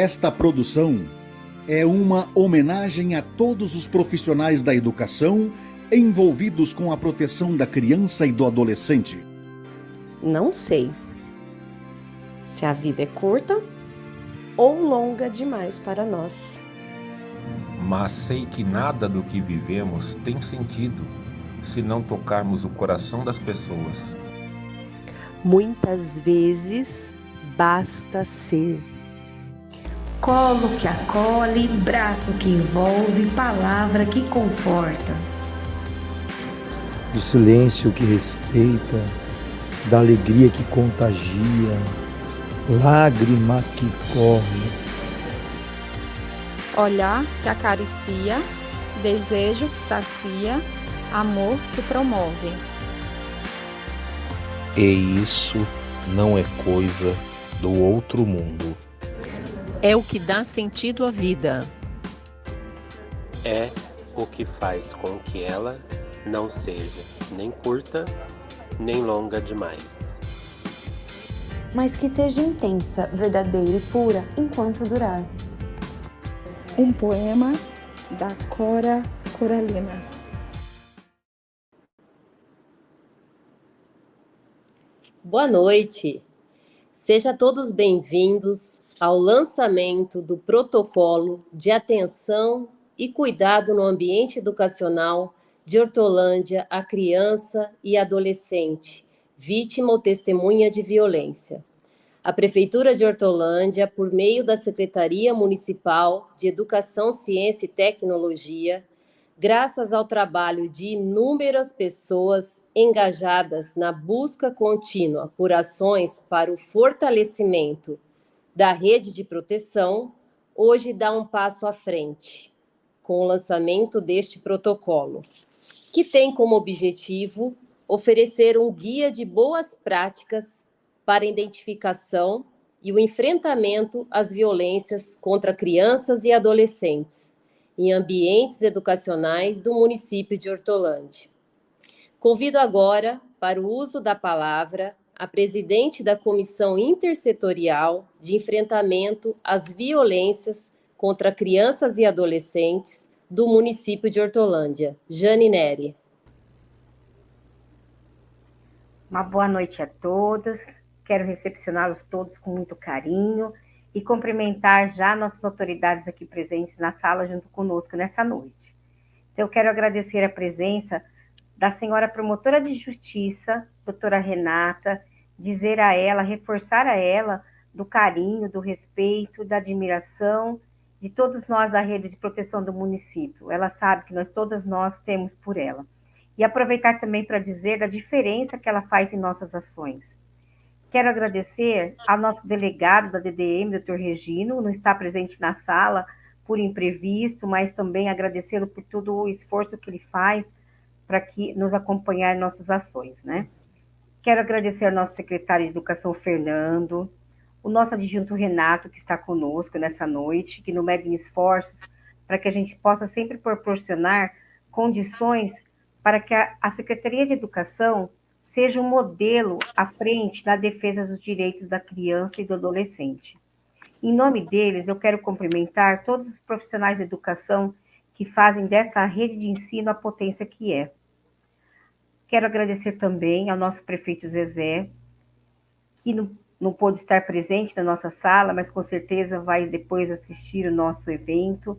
Esta produção é uma homenagem a todos os profissionais da educação envolvidos com a proteção da criança e do adolescente. Não sei se a vida é curta ou longa demais para nós. Mas sei que nada do que vivemos tem sentido se não tocarmos o coração das pessoas. Muitas vezes basta ser. Colo que acolhe, braço que envolve, palavra que conforta. Do silêncio que respeita, da alegria que contagia, lágrima que corre. Olhar que acaricia, desejo que sacia, amor que promove. E isso não é coisa do outro mundo. É o que dá sentido à vida. É o que faz com que ela não seja nem curta, nem longa demais. Mas que seja intensa, verdadeira e pura enquanto durar. Um poema da Cora Coralina. Boa noite. Sejam todos bem-vindos ao lançamento do Protocolo de Atenção e Cuidado no Ambiente Educacional de Hortolândia à Criança e Adolescente, vítima ou testemunha de violência. A Prefeitura de Hortolândia, por meio da Secretaria Municipal de Educação, Ciência e Tecnologia, graças ao trabalho de inúmeras pessoas engajadas na busca contínua por ações para o fortalecimento da rede de proteção, hoje dá um passo à frente, com o lançamento deste protocolo, que tem como objetivo oferecer um guia de boas práticas para a identificação e o enfrentamento às violências contra crianças e adolescentes em ambientes educacionais do município de Hortolândia. Convido agora para o uso da palavra a presidente da Comissão Intersetorial de Enfrentamento às Violências contra Crianças e Adolescentes do município de Hortolândia, Jane Neri. Uma boa noite a todos. Quero recepcioná-los todos com muito carinho e cumprimentar já nossas autoridades aqui presentes na sala junto conosco nessa noite. Então, eu quero agradecer a presença da senhora promotora de justiça, doutora Renata, dizer a ela, reforçar a ela do carinho, do respeito, da admiração de todos nós da rede de proteção do município. Ela sabe que todas nós temos por ela. E aproveitar também para dizer da diferença que ela faz em nossas ações. Quero agradecer ao nosso delegado da DDM, Dr. Regino, não está presente na sala por imprevisto, mas também agradecê-lo por todo o esforço que ele faz para nos acompanhar em nossas ações, né? Quero agradecer ao nosso secretário de Educação, Fernando, o nosso adjunto Renato, que está conosco nessa noite, que não mede esforços para que a gente possa sempre proporcionar condições para que a Secretaria de Educação seja um modelo à frente na defesa dos direitos da criança e do adolescente. Em nome deles, eu quero cumprimentar todos os profissionais de educação que fazem dessa rede de ensino a potência que é. Quero agradecer também ao nosso prefeito Zezé, que não pôde estar presente na nossa sala, mas com certeza vai depois assistir o nosso evento,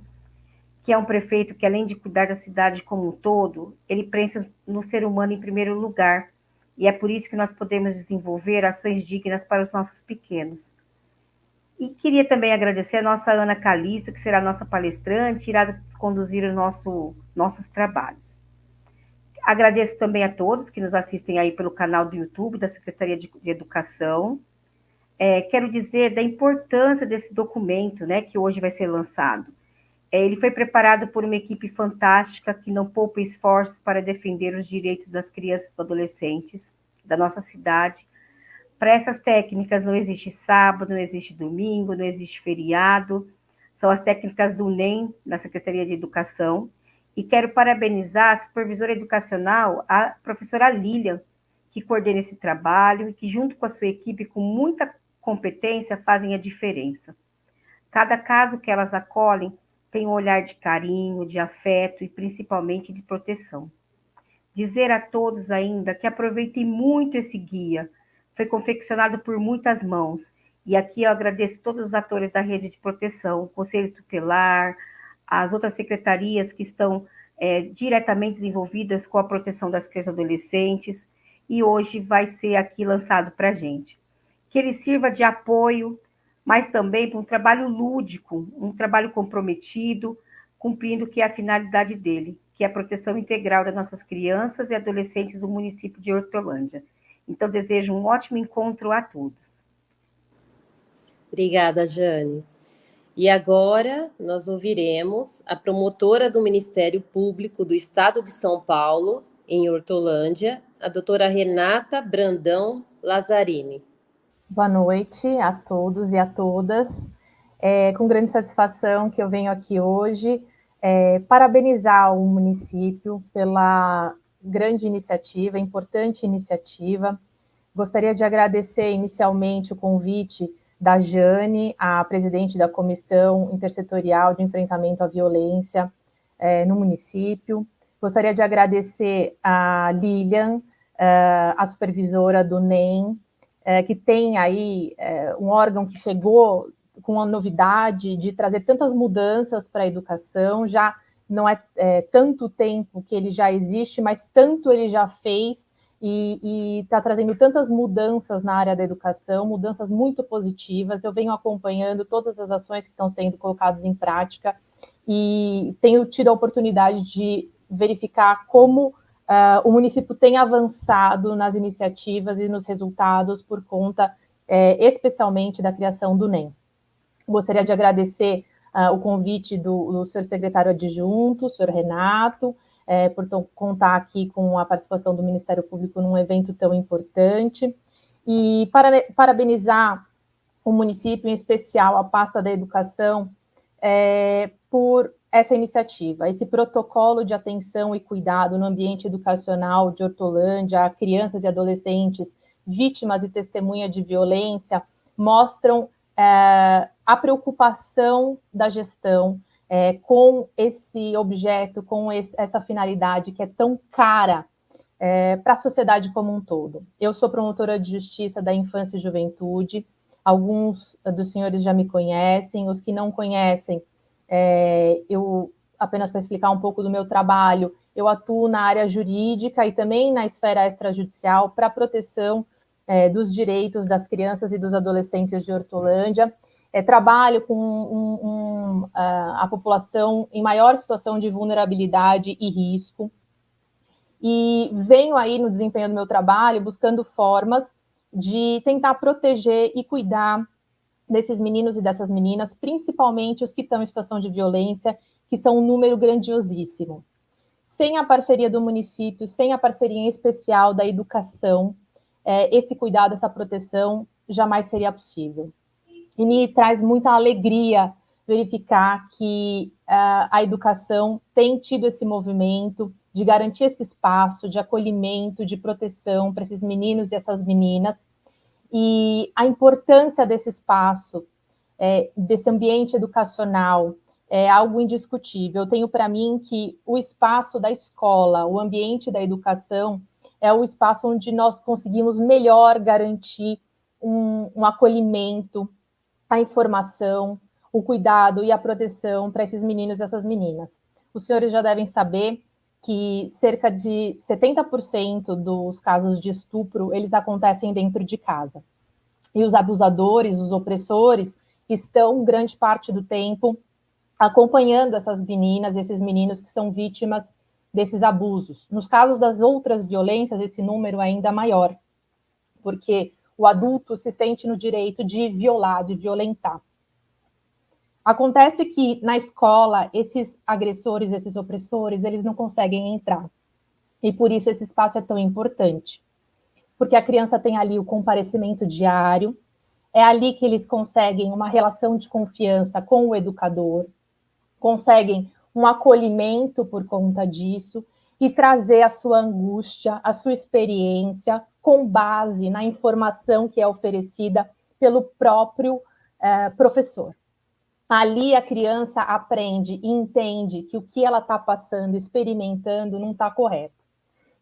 que é um prefeito que, além de cuidar da cidade como um todo, ele pensa no ser humano em primeiro lugar, e é por isso que nós podemos desenvolver ações dignas para os nossos pequenos. E queria também agradecer a nossa Ana Calissa, que será a nossa palestrante, irá conduzir nossos trabalhos. Agradeço também a todos que nos assistem aí pelo canal do YouTube da Secretaria de Educação. Quero dizer da importância desse documento, né, que hoje vai ser lançado. Ele foi preparado por uma equipe fantástica que não poupa esforços para defender os direitos das crianças e dos adolescentes da nossa cidade. Para essas técnicas não existe sábado, não existe domingo, não existe feriado. São as técnicas do NEM, da Secretaria de Educação. E quero parabenizar a supervisora educacional, a professora Lilian, que coordena esse trabalho e que, junto com a sua equipe, com muita competência, fazem a diferença. Cada caso que elas acolhem tem um olhar de carinho, de afeto e principalmente de proteção. Dizer a todos ainda que aproveitem muito esse guia. Foi confeccionado por muitas mãos. E aqui eu agradeço todos os atores da rede de proteção, o Conselho Tutelar, as outras secretarias que estão diretamente envolvidas com a proteção das crianças e adolescentes. E hoje vai ser aqui lançado para a gente. Que ele sirva de apoio, mas também para um trabalho lúdico, um trabalho comprometido, cumprindo o que é a finalidade dele, que é a proteção integral das nossas crianças e adolescentes do município de Hortolândia. Então, desejo um ótimo encontro a todos. Obrigada, Jane. E agora nós ouviremos a promotora do Ministério Público do Estado de São Paulo, em Hortolândia, a doutora Renata Brandão Lazzarini. Boa noite a todos e a todas. É com grande satisfação que eu venho aqui hoje parabenizar o município pela grande iniciativa, importante iniciativa. Gostaria de agradecer inicialmente o convite da Jane, a presidente da Comissão Intersetorial de Enfrentamento à Violência no município. Gostaria de agradecer a Lilian, a supervisora do NEM, que tem aí um órgão que chegou com a novidade de trazer tantas mudanças para a educação. Já não é tanto tempo que ele já existe, mas tanto ele já fez e está trazendo tantas mudanças na área da educação, mudanças muito positivas. Eu venho acompanhando todas as ações que estão sendo colocadas em prática e tenho tido a oportunidade de verificar como o município tem avançado nas iniciativas e nos resultados por conta, especialmente, da criação do NEM. Gostaria de agradecer o convite do senhor secretário adjunto, o senhor Renato, por contar aqui com a participação do Ministério Público num evento tão importante, e parabenizar o município, em especial a pasta da educação, por essa iniciativa, esse protocolo de atenção e cuidado no ambiente educacional de Hortolândia a crianças e adolescentes vítimas e testemunhas de violência, mostram a preocupação da gestão com esse objeto, com essa finalidade que é tão cara para a sociedade como um todo. Eu sou promotora de justiça da infância e juventude, alguns dos senhores já me conhecem, os que não conhecem, eu, apenas para explicar um pouco do meu trabalho, eu atuo na área jurídica e também na esfera extrajudicial para a proteção dos direitos das crianças e dos adolescentes de Hortolândia. Trabalho com a população em maior situação de vulnerabilidade e risco. E venho aí no desempenho do meu trabalho buscando formas de tentar proteger e cuidar desses meninos e dessas meninas, principalmente os que estão em situação de violência, que são um número grandiosíssimo. Sem a parceria do município, sem a parceria em especial da educação, esse cuidado, essa proteção jamais seria possível. E me traz muita alegria verificar que a educação tem tido esse movimento de garantir esse espaço de acolhimento, de proteção para esses meninos e essas meninas, e a importância desse espaço, desse ambiente educacional, é algo indiscutível. Eu tenho para mim que o espaço da escola, o ambiente da educação, é o espaço onde nós conseguimos melhor garantir um acolhimento, a informação, o cuidado e a proteção para esses meninos e essas meninas. Os senhores já devem saber que cerca de 70% dos casos de estupro, eles acontecem dentro de casa. E os abusadores, os opressores, estão grande parte do tempo acompanhando essas meninas, esses meninos que são vítimas desses abusos. Nos casos das outras violências, esse número é ainda maior, porque o adulto se sente no direito de violar, de violentar. Acontece que na escola, esses agressores, esses opressores, eles não conseguem entrar. E por isso esse espaço é tão importante. Porque a criança tem ali o comparecimento diário, é ali que eles conseguem uma relação de confiança com o educador, conseguem um acolhimento por conta disso e trazer a sua angústia, a sua experiência com base na informação que é oferecida pelo próprio professor. Ali a criança aprende e entende que o que ela está passando, experimentando, não está correto.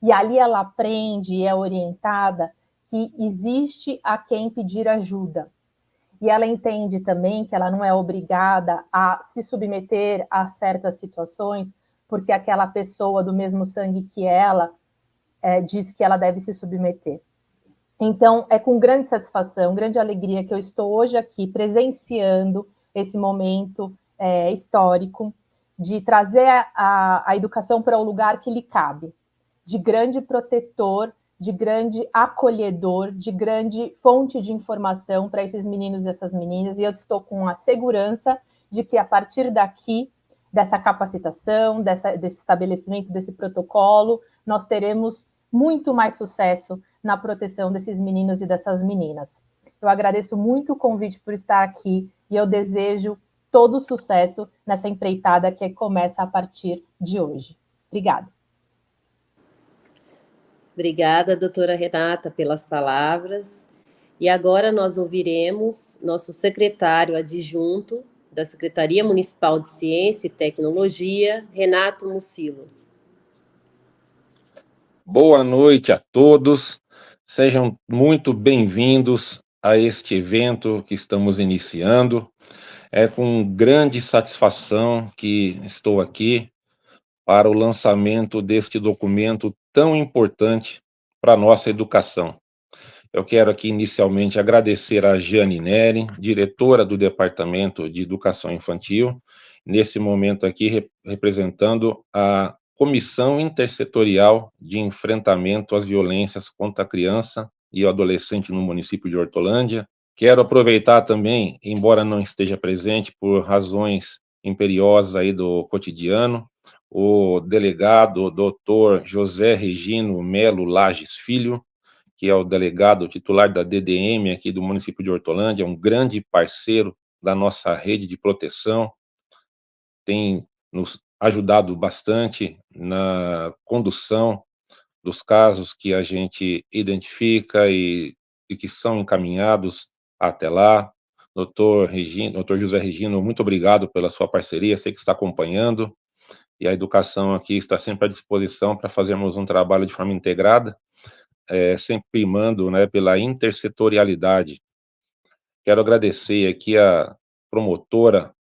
E ali ela aprende e é orientada que existe a quem pedir ajuda. E ela entende também que ela não é obrigada a se submeter a certas situações, porque aquela pessoa do mesmo sangue que ela diz que ela deve se submeter. Então, é com grande satisfação, grande alegria que eu estou hoje aqui presenciando esse momento histórico de trazer a educação para o lugar que lhe cabe, de grande protetor, de grande acolhedor, de grande fonte de informação para esses meninos e essas meninas, e eu estou com a segurança de que a partir daqui, dessa capacitação, desse estabelecimento, desse protocolo, nós teremos muito mais sucesso na proteção desses meninos e dessas meninas. Eu agradeço muito o convite por estar aqui e eu desejo todo o sucesso nessa empreitada que começa a partir de hoje. Obrigada. Obrigada, doutora Renata, pelas palavras. E agora nós ouviremos nosso secretário adjunto da Secretaria Municipal de Ciência e Tecnologia, Renato Mucilo. Boa noite a todos. Sejam muito bem-vindos a este evento que estamos iniciando. É com grande satisfação que estou aqui para o lançamento deste documento tão importante para a nossa educação. Eu quero aqui inicialmente agradecer a Jane Neri, diretora do Departamento de Educação Infantil, nesse momento aqui representando a Comissão Intersetorial de Enfrentamento às Violências contra a Criança e o Adolescente no município de Hortolândia. Quero aproveitar também, embora não esteja presente por razões imperiosas aí do cotidiano, o delegado Dr. José Regino Melo Lages Filho, que é o delegado titular da DDM aqui do município de Hortolândia, um grande parceiro da nossa rede de proteção, tem nos ajudado bastante na condução dos casos que a gente identifica e que são encaminhados até lá. Doutor José Regino, muito obrigado pela sua parceria, sei que está acompanhando, e a educação aqui está sempre à disposição para fazermos um trabalho de forma integrada, sempre primando, né, pela intersetorialidade. Quero agradecer aqui a promotora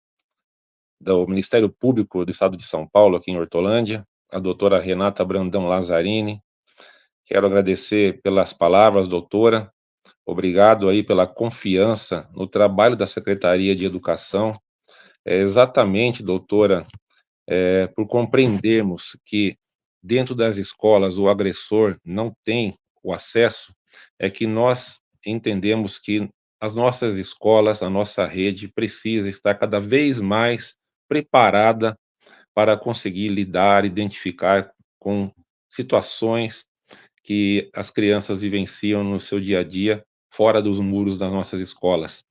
do Ministério Público do Estado de São Paulo, aqui em Hortolândia, a doutora Renata Brandão Lazzarini. Quero agradecer pelas palavras, doutora. Obrigado aí pela confiança no trabalho da Secretaria de Educação. Exatamente, doutora, por compreendermos que dentro das escolas o agressor não tem o acesso, é que nós entendemos que as nossas escolas, a nossa rede precisa estar cada vez mais preparada para conseguir lidar, identificar com situações que as crianças vivenciam no seu dia a dia, fora dos muros das nossas escolas.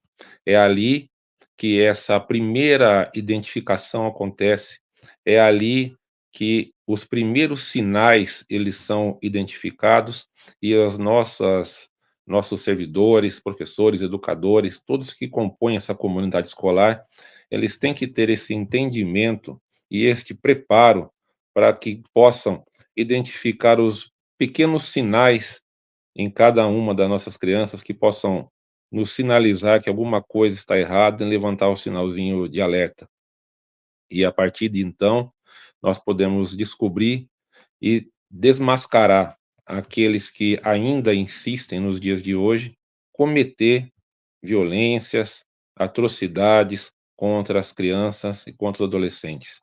É ali que essa primeira identificação acontece, é ali que os primeiros sinais eles são identificados e nossos servidores, professores, educadores, todos que compõem essa comunidade escolar, eles têm que ter esse entendimento e este preparo para que possam identificar os pequenos sinais em cada uma das nossas crianças que possam nos sinalizar que alguma coisa está errada e levantar o sinalzinho de alerta. E a partir de então, nós podemos descobrir e desmascarar aqueles que ainda insistem nos dias de hoje cometer violências, atrocidades contra as crianças e contra os adolescentes.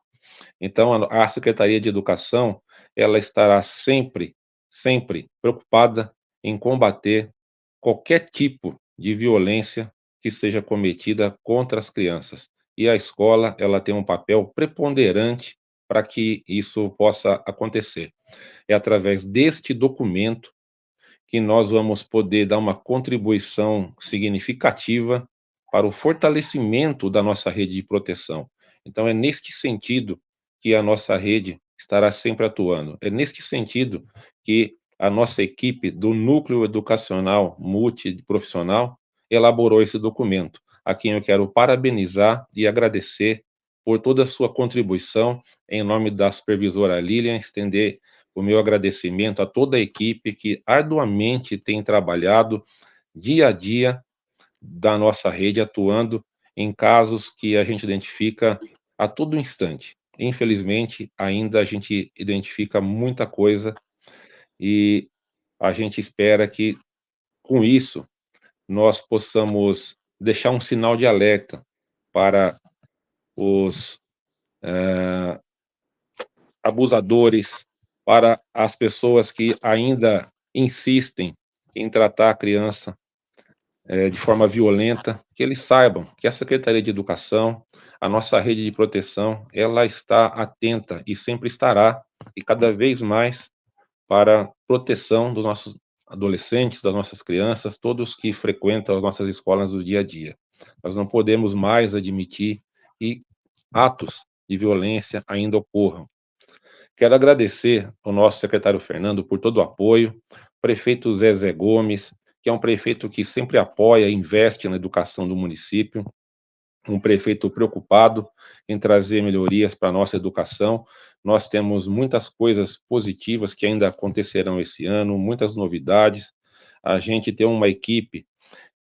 Então, a Secretaria de Educação, ela estará sempre preocupada em combater qualquer tipo de violência que seja cometida contra as crianças. E a escola, ela tem um papel preponderante para que isso possa acontecer. É através deste documento que nós vamos poder dar uma contribuição significativa para o fortalecimento da nossa rede de proteção. Então, é neste sentido que a nossa rede estará sempre atuando. É neste sentido que a nossa equipe do Núcleo Educacional Multiprofissional elaborou esse documento, a quem eu quero parabenizar e agradecer por toda a sua contribuição, em nome da supervisora Lilian, estender o meu agradecimento a toda a equipe que arduamente tem trabalhado dia a dia da nossa rede, atuando em casos que a gente identifica a todo instante. Infelizmente, ainda a gente identifica muita coisa e a gente espera que, com isso, nós possamos deixar um sinal de alerta para os abusadores, para as pessoas que ainda insistem em tratar a criança de forma violenta, que eles saibam que a Secretaria de Educação, a nossa rede de proteção, ela está atenta e sempre estará, e cada vez mais, para a proteção dos nossos adolescentes, das nossas crianças, todos que frequentam as nossas escolas do dia a dia. Nós não podemos mais admitir que atos de violência ainda ocorram. Quero agradecer ao nosso secretário Fernando por todo o apoio, prefeito Zé Gomes, que é um prefeito que sempre apoia e investe na educação do município, um prefeito preocupado em trazer melhorias para a nossa educação. Nós temos muitas coisas positivas que ainda acontecerão esse ano, muitas novidades. A gente tem uma equipe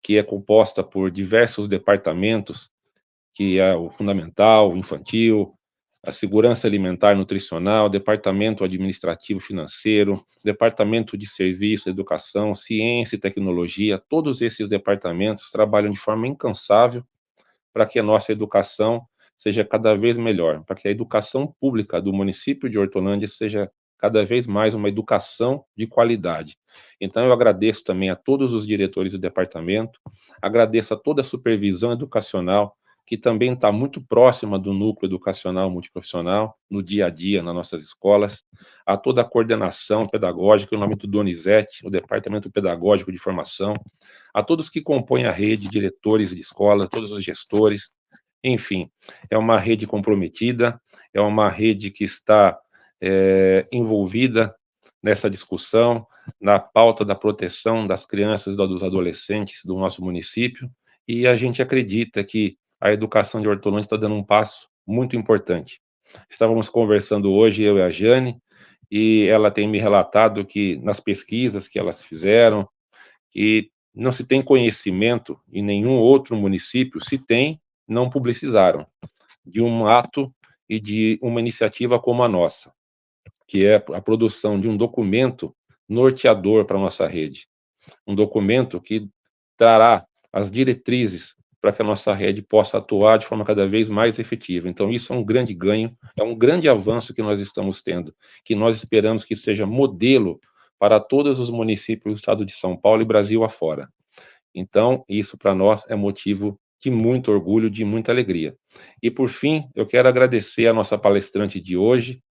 que é composta por diversos departamentos, que é o fundamental, o infantil, a segurança alimentar e nutricional, departamento administrativo financeiro, departamento de serviço, educação, ciência e tecnologia. Todos esses departamentos trabalham de forma incansável para que a nossa educação seja cada vez melhor, para que a educação pública do município de Hortolândia seja cada vez mais uma educação de qualidade. Então, eu agradeço também a todos os diretores do departamento, agradeço a toda a supervisão educacional, que também está muito próxima do núcleo educacional multiprofissional, no dia a dia, nas nossas escolas, a toda a coordenação pedagógica, em nome do Donizete, o Departamento Pedagógico de Formação, a todos que compõem a rede, diretores de escola, todos os gestores, enfim, é uma rede comprometida, é uma rede que está envolvida nessa discussão, na pauta da proteção das crianças e dos adolescentes do nosso município, e a gente acredita que a educação de Hortolândia está dando um passo muito importante. Estávamos conversando hoje, eu e a Jane, e ela tem me relatado que nas pesquisas que elas fizeram, que não se tem conhecimento em nenhum outro município, se tem, não publicizaram, de um ato e de uma iniciativa como a nossa, que é a produção de um documento norteador para a nossa rede. Um documento que trará as diretrizes para que a nossa rede possa atuar de forma cada vez mais efetiva. Então, isso é um grande ganho, é um grande avanço que nós estamos tendo, que nós esperamos que seja modelo para todos os municípios do estado de São Paulo e Brasil afora. Então, isso para nós é motivo de muito orgulho, de muita alegria. E, por fim, eu quero agradecer a nossa palestrante de hoje,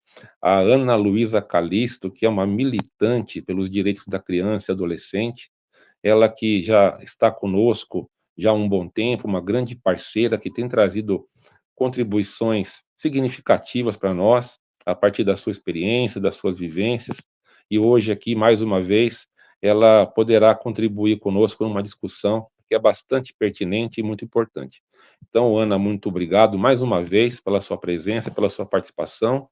a Ana Luísa Calisto, que é uma militante pelos direitos da criança e adolescente, ela que já está conosco já há um bom tempo, uma grande parceira que tem trazido contribuições significativas para nós, a partir da sua experiência, das suas vivências, e hoje aqui, mais uma vez, ela poderá contribuir conosco numa discussão que é bastante pertinente e muito importante. Então, Ana, muito obrigado mais uma vez pela sua presença, pela sua participação,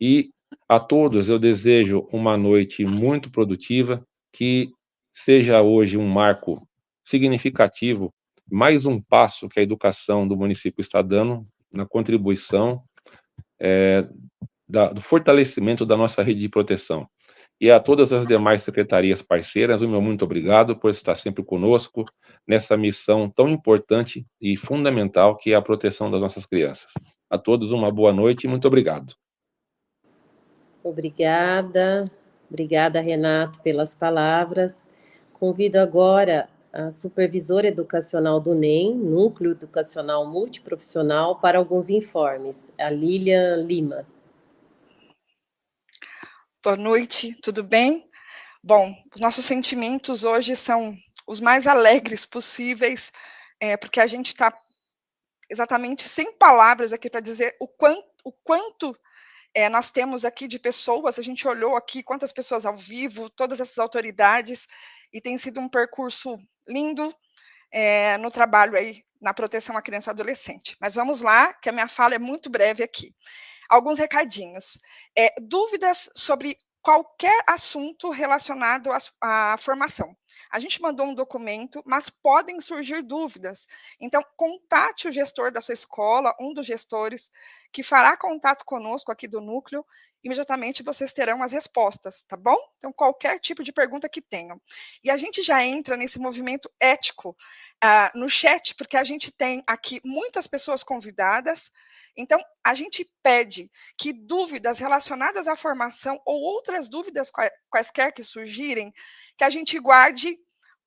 e a todos eu desejo uma noite muito produtiva, que seja hoje um marco significativo, mais um passo que a educação do município está dando na contribuição do fortalecimento da nossa rede de proteção. E a todas as demais secretarias parceiras, o meu muito obrigado por estar sempre conosco nessa missão tão importante e fundamental que é a proteção das nossas crianças. A todos uma boa noite e muito obrigado. Obrigada, Renato, pelas palavras. Convido agora a supervisora educacional do NEM, Núcleo Educacional Multiprofissional, para alguns informes. A Lilian Lima. Boa noite, tudo bem? Bom, os nossos sentimentos hoje são os mais alegres possíveis, porque a gente está exatamente sem palavras aqui para dizer o quanto nós temos aqui de pessoas. A gente olhou aqui quantas pessoas ao vivo, todas essas autoridades, e tem sido um percurso lindo no trabalho aí na proteção à criança e adolescente. Mas vamos lá, que a minha fala é muito breve aqui. Alguns recadinhos. Dúvidas sobre qualquer assunto relacionado à formação. A gente mandou um documento, mas podem surgir dúvidas. Então, contate o gestor da sua escola, um dos gestores, que fará contato conosco aqui do núcleo. Imediatamente vocês terão as respostas, tá bom? Então, qualquer tipo de pergunta que tenham. E a gente já entra nesse movimento ético no chat, porque a gente tem aqui muitas pessoas convidadas. Então, a gente pede que dúvidas relacionadas à formação ou outras dúvidas quaisquer que surgirem, que a gente guarde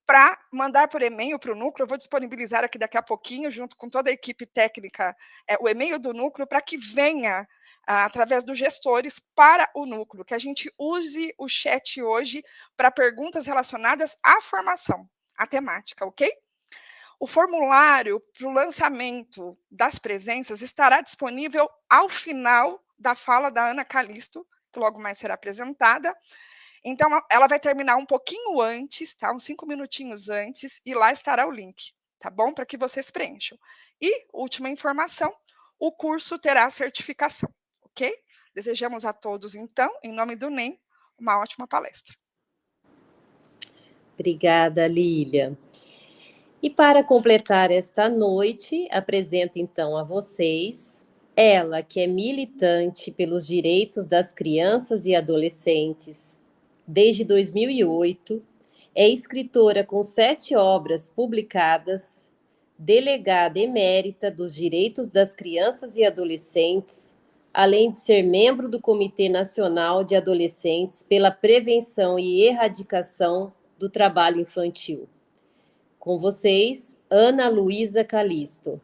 para mandar por e-mail para o núcleo. Eu vou disponibilizar aqui daqui a pouquinho, junto com toda a equipe técnica, o e-mail do núcleo, para que venha, através dos gestores, para o núcleo, que a gente use o chat hoje para perguntas relacionadas à formação, à temática, ok? O formulário para o lançamento das presenças estará disponível ao final da fala da Ana Calisto, que logo mais será apresentada. Então, ela vai terminar um pouquinho antes, tá? Uns 5 minutinhos antes, e lá estará o link, tá bom? Para que vocês preencham. E, última informação, o curso terá certificação, ok? Desejamos a todos, então, em nome do NEM, uma ótima palestra. Obrigada, Lília. E para completar esta noite, apresento então a vocês ela, que é militante pelos direitos das crianças e adolescentes desde 2008, é escritora com 7 obras publicadas, delegada emérita dos direitos das crianças e adolescentes, além de ser membro do Comitê Nacional de Adolescentes pela Prevenção e Erradicação do Trabalho Infantil. Com vocês, Ana Luísa Calisto.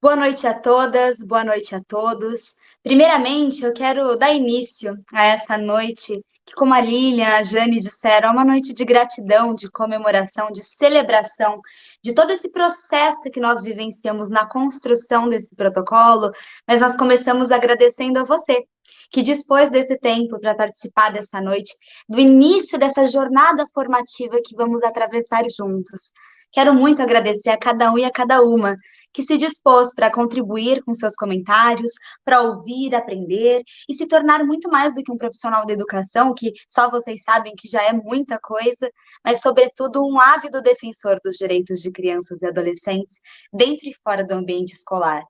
Boa noite a todas, boa noite a todos. Primeiramente, eu quero dar início a essa noite, que como a Lilian, a Jane disseram, é uma noite de gratidão, de comemoração, de celebração, de todo esse processo que nós vivenciamos na construção desse protocolo, mas nós começamos agradecendo a você, que dispôs desse tempo para participar dessa noite, do início dessa jornada formativa que vamos atravessar juntos. Quero muito agradecer a cada um e a cada uma que se dispôs para contribuir com seus comentários, para ouvir, aprender e se tornar muito mais do que um profissional da educação, que só vocês sabem que já é muita coisa, mas, sobretudo, um ávido defensor dos direitos de crianças e adolescentes dentro e fora do ambiente escolar.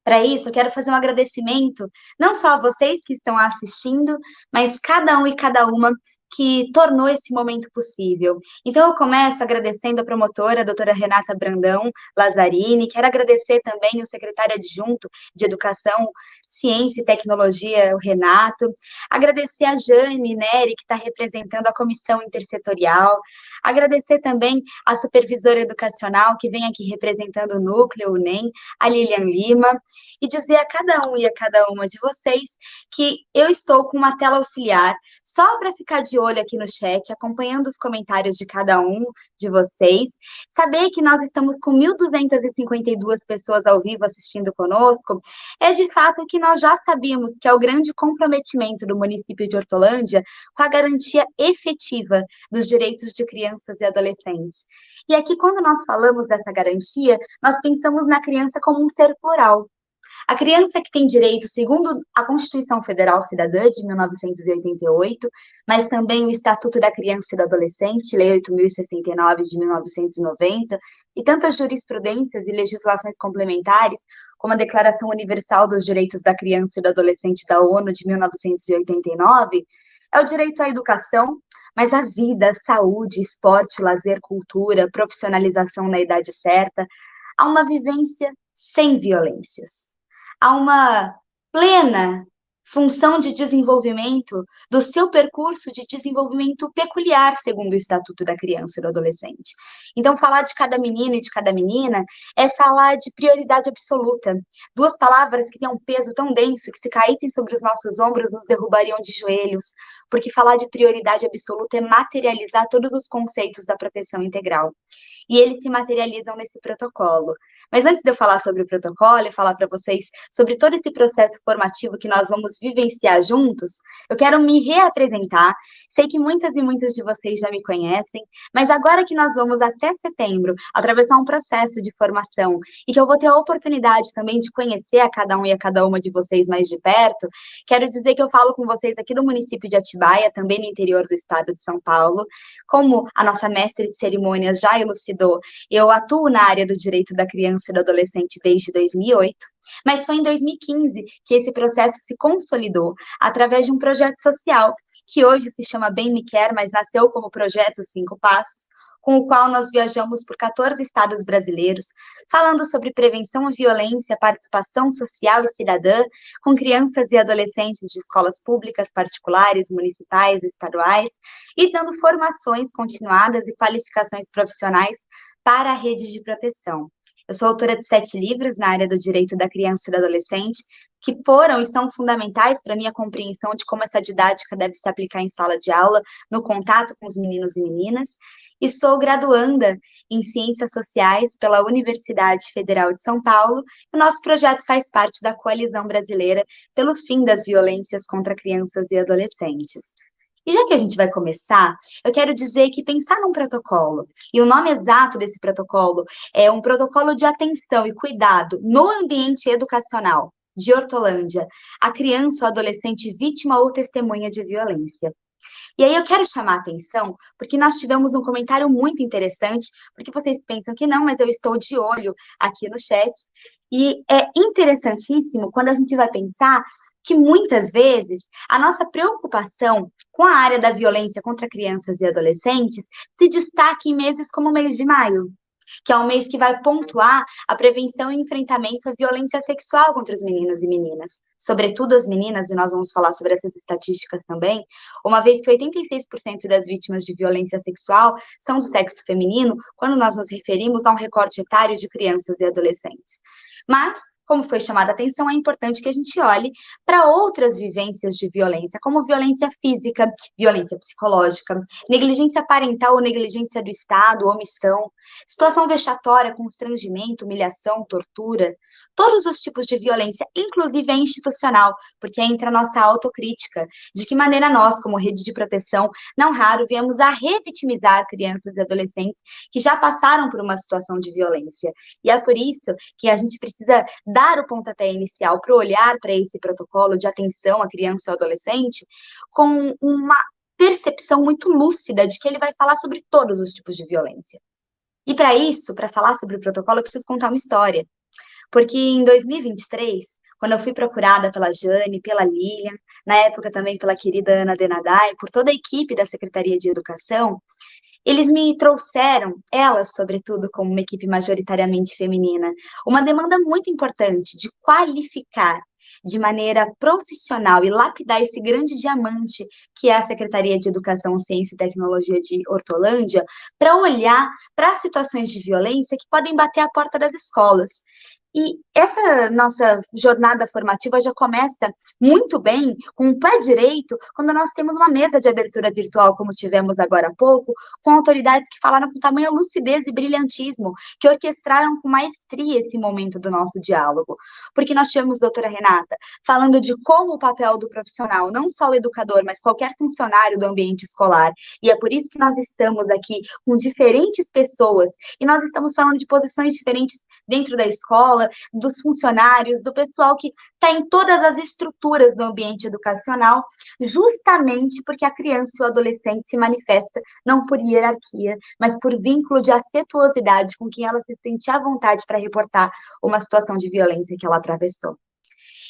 Para isso, eu quero fazer um agradecimento não só a vocês que estão assistindo, mas cada um e cada uma que tornou esse momento possível. Então, eu começo agradecendo a promotora, a doutora Renata Brandão Lazzarini, quero agradecer também o secretário adjunto de Educação, Ciência e Tecnologia, o Renato, agradecer a Jane Neri, que está representando a comissão intersetorial, agradecer também a supervisora educacional, que vem aqui representando o núcleo, o NEM, a Lilian Lima, e dizer a cada um e a cada uma de vocês que eu estou com uma tela auxiliar, só para ficar de olho aqui no chat, acompanhando os comentários de cada um de vocês, saber que nós estamos com 1.252 pessoas ao vivo assistindo conosco, é de fato que nós já sabíamos que é o grande comprometimento do município de Hortolândia com a garantia efetiva dos direitos de crianças e adolescentes. E aqui, quando nós falamos dessa garantia, nós pensamos na criança como um ser plural. A criança que tem direito, segundo a Constituição Federal Cidadã de 1988, mas também o Estatuto da Criança e do Adolescente, Lei 8.069 de 1990, e tantas jurisprudências e legislações complementares, como a Declaração Universal dos Direitos da Criança e do Adolescente da ONU de 1989, é o direito à educação, mas a vida, saúde, esporte, lazer, cultura, profissionalização na idade certa, a uma vivência sem violências. Há uma plena função de desenvolvimento do seu percurso de desenvolvimento peculiar, segundo o Estatuto da Criança e do Adolescente. Então, falar de cada menino e de cada menina é falar de prioridade absoluta. 2 palavras que têm um peso tão denso que, se caíssem sobre os nossos ombros, nos derrubariam de joelhos, porque falar de prioridade absoluta é materializar todos os conceitos da proteção integral. E eles se materializam nesse protocolo. Mas antes de eu falar sobre o protocolo e falar para vocês sobre todo esse processo formativo que nós vamos possamos vivenciar juntos, eu quero me reapresentar. Sei que muitas e muitos de vocês já me conhecem, mas agora que nós vamos até setembro atravessar um processo de formação e que eu vou ter a oportunidade também de conhecer a cada um e a cada uma de vocês mais de perto, quero dizer que eu falo com vocês aqui do município de Atibaia, também no interior do estado de São Paulo. Como a nossa mestre de cerimônias já elucidou, eu atuo na área do direito da criança e do adolescente desde 2008, mas foi em 2015 que esse processo se consolidou através de um projeto social que hoje se chama Bem Me Quer, mas nasceu como projeto 5 Passos, com o qual nós viajamos por 14 estados brasileiros, falando sobre prevenção à violência, participação social e cidadã, com crianças e adolescentes de escolas públicas, particulares, municipais, estaduais, e dando formações continuadas e qualificações profissionais para a rede de proteção. Eu sou autora de 7 livros na área do direito da criança e do adolescente, que foram e são fundamentais para a minha compreensão de como essa didática deve se aplicar em sala de aula, no contato com os meninos e meninas, e sou graduanda em Ciências Sociais pela Universidade Federal de São Paulo. O nosso projeto faz parte da Coalizão Brasileira pelo Fim das Violências contra Crianças e Adolescentes. E já que a gente vai começar, eu quero dizer que pensar num protocolo, e o nome exato desse protocolo é um protocolo de atenção e cuidado no ambiente educacional de Hortolândia, a criança ou adolescente vítima ou testemunha de violência. E aí eu quero chamar a atenção, porque nós tivemos um comentário muito interessante, porque vocês pensam que não, mas eu estou de olho aqui no chat, e é interessantíssimo quando a gente vai pensar que muitas vezes a nossa preocupação com a área da violência contra crianças e adolescentes se destaca em meses como o mês de maio, que é um mês que vai pontuar a prevenção e enfrentamento à violência sexual contra os meninos e meninas, sobretudo as meninas, e nós vamos falar sobre essas estatísticas também, uma vez que 86% das vítimas de violência sexual são do sexo feminino, quando nós nos referimos a um recorte etário de crianças e adolescentes. Mas, como foi chamada a atenção, é importante que a gente olhe para outras vivências de violência, como violência física, violência psicológica, negligência parental ou negligência do Estado, omissão, situação vexatória, constrangimento, humilhação, tortura, todos os tipos de violência, inclusive a institucional, porque entra a nossa autocrítica, de que maneira nós, como rede de proteção, não raro viemos a revitimizar crianças e adolescentes que já passaram por uma situação de violência. E é por isso que a gente precisa dar o pontapé inicial para olhar para esse protocolo de atenção à criança e ao adolescente com uma percepção muito lúcida de que ele vai falar sobre todos os tipos de violência. E para isso, para falar sobre o protocolo, eu preciso contar uma história. Porque em 2023, quando eu fui procurada pela Jane, pela Lilian, na época também pela querida Ana Denadai, por toda a equipe da Secretaria de Educação, eles me trouxeram, elas, sobretudo, como uma equipe majoritariamente feminina, uma demanda muito importante de qualificar de maneira profissional e lapidar esse grande diamante que é a Secretaria de Educação, Ciência e Tecnologia de Hortolândia, para olhar para situações de violência que podem bater a porta das escolas. E essa nossa jornada formativa já começa muito bem, com o pé direito, quando nós temos uma mesa de abertura virtual, como tivemos agora há pouco, com autoridades que falaram com tamanha lucidez e brilhantismo, que orquestraram com maestria esse momento do nosso diálogo. Porque nós tivemos a doutora Renata falando de como o papel do profissional, não só o educador, mas qualquer funcionário do ambiente escolar, e é por isso que nós estamos aqui com diferentes pessoas, e nós estamos falando de posições diferentes dentro da escola, dos funcionários, do pessoal que está em todas as estruturas do ambiente educacional, justamente porque a criança e o adolescente se manifesta não por hierarquia, mas por vínculo de afetuosidade com quem ela se sente à vontade para reportar uma situação de violência que ela atravessou.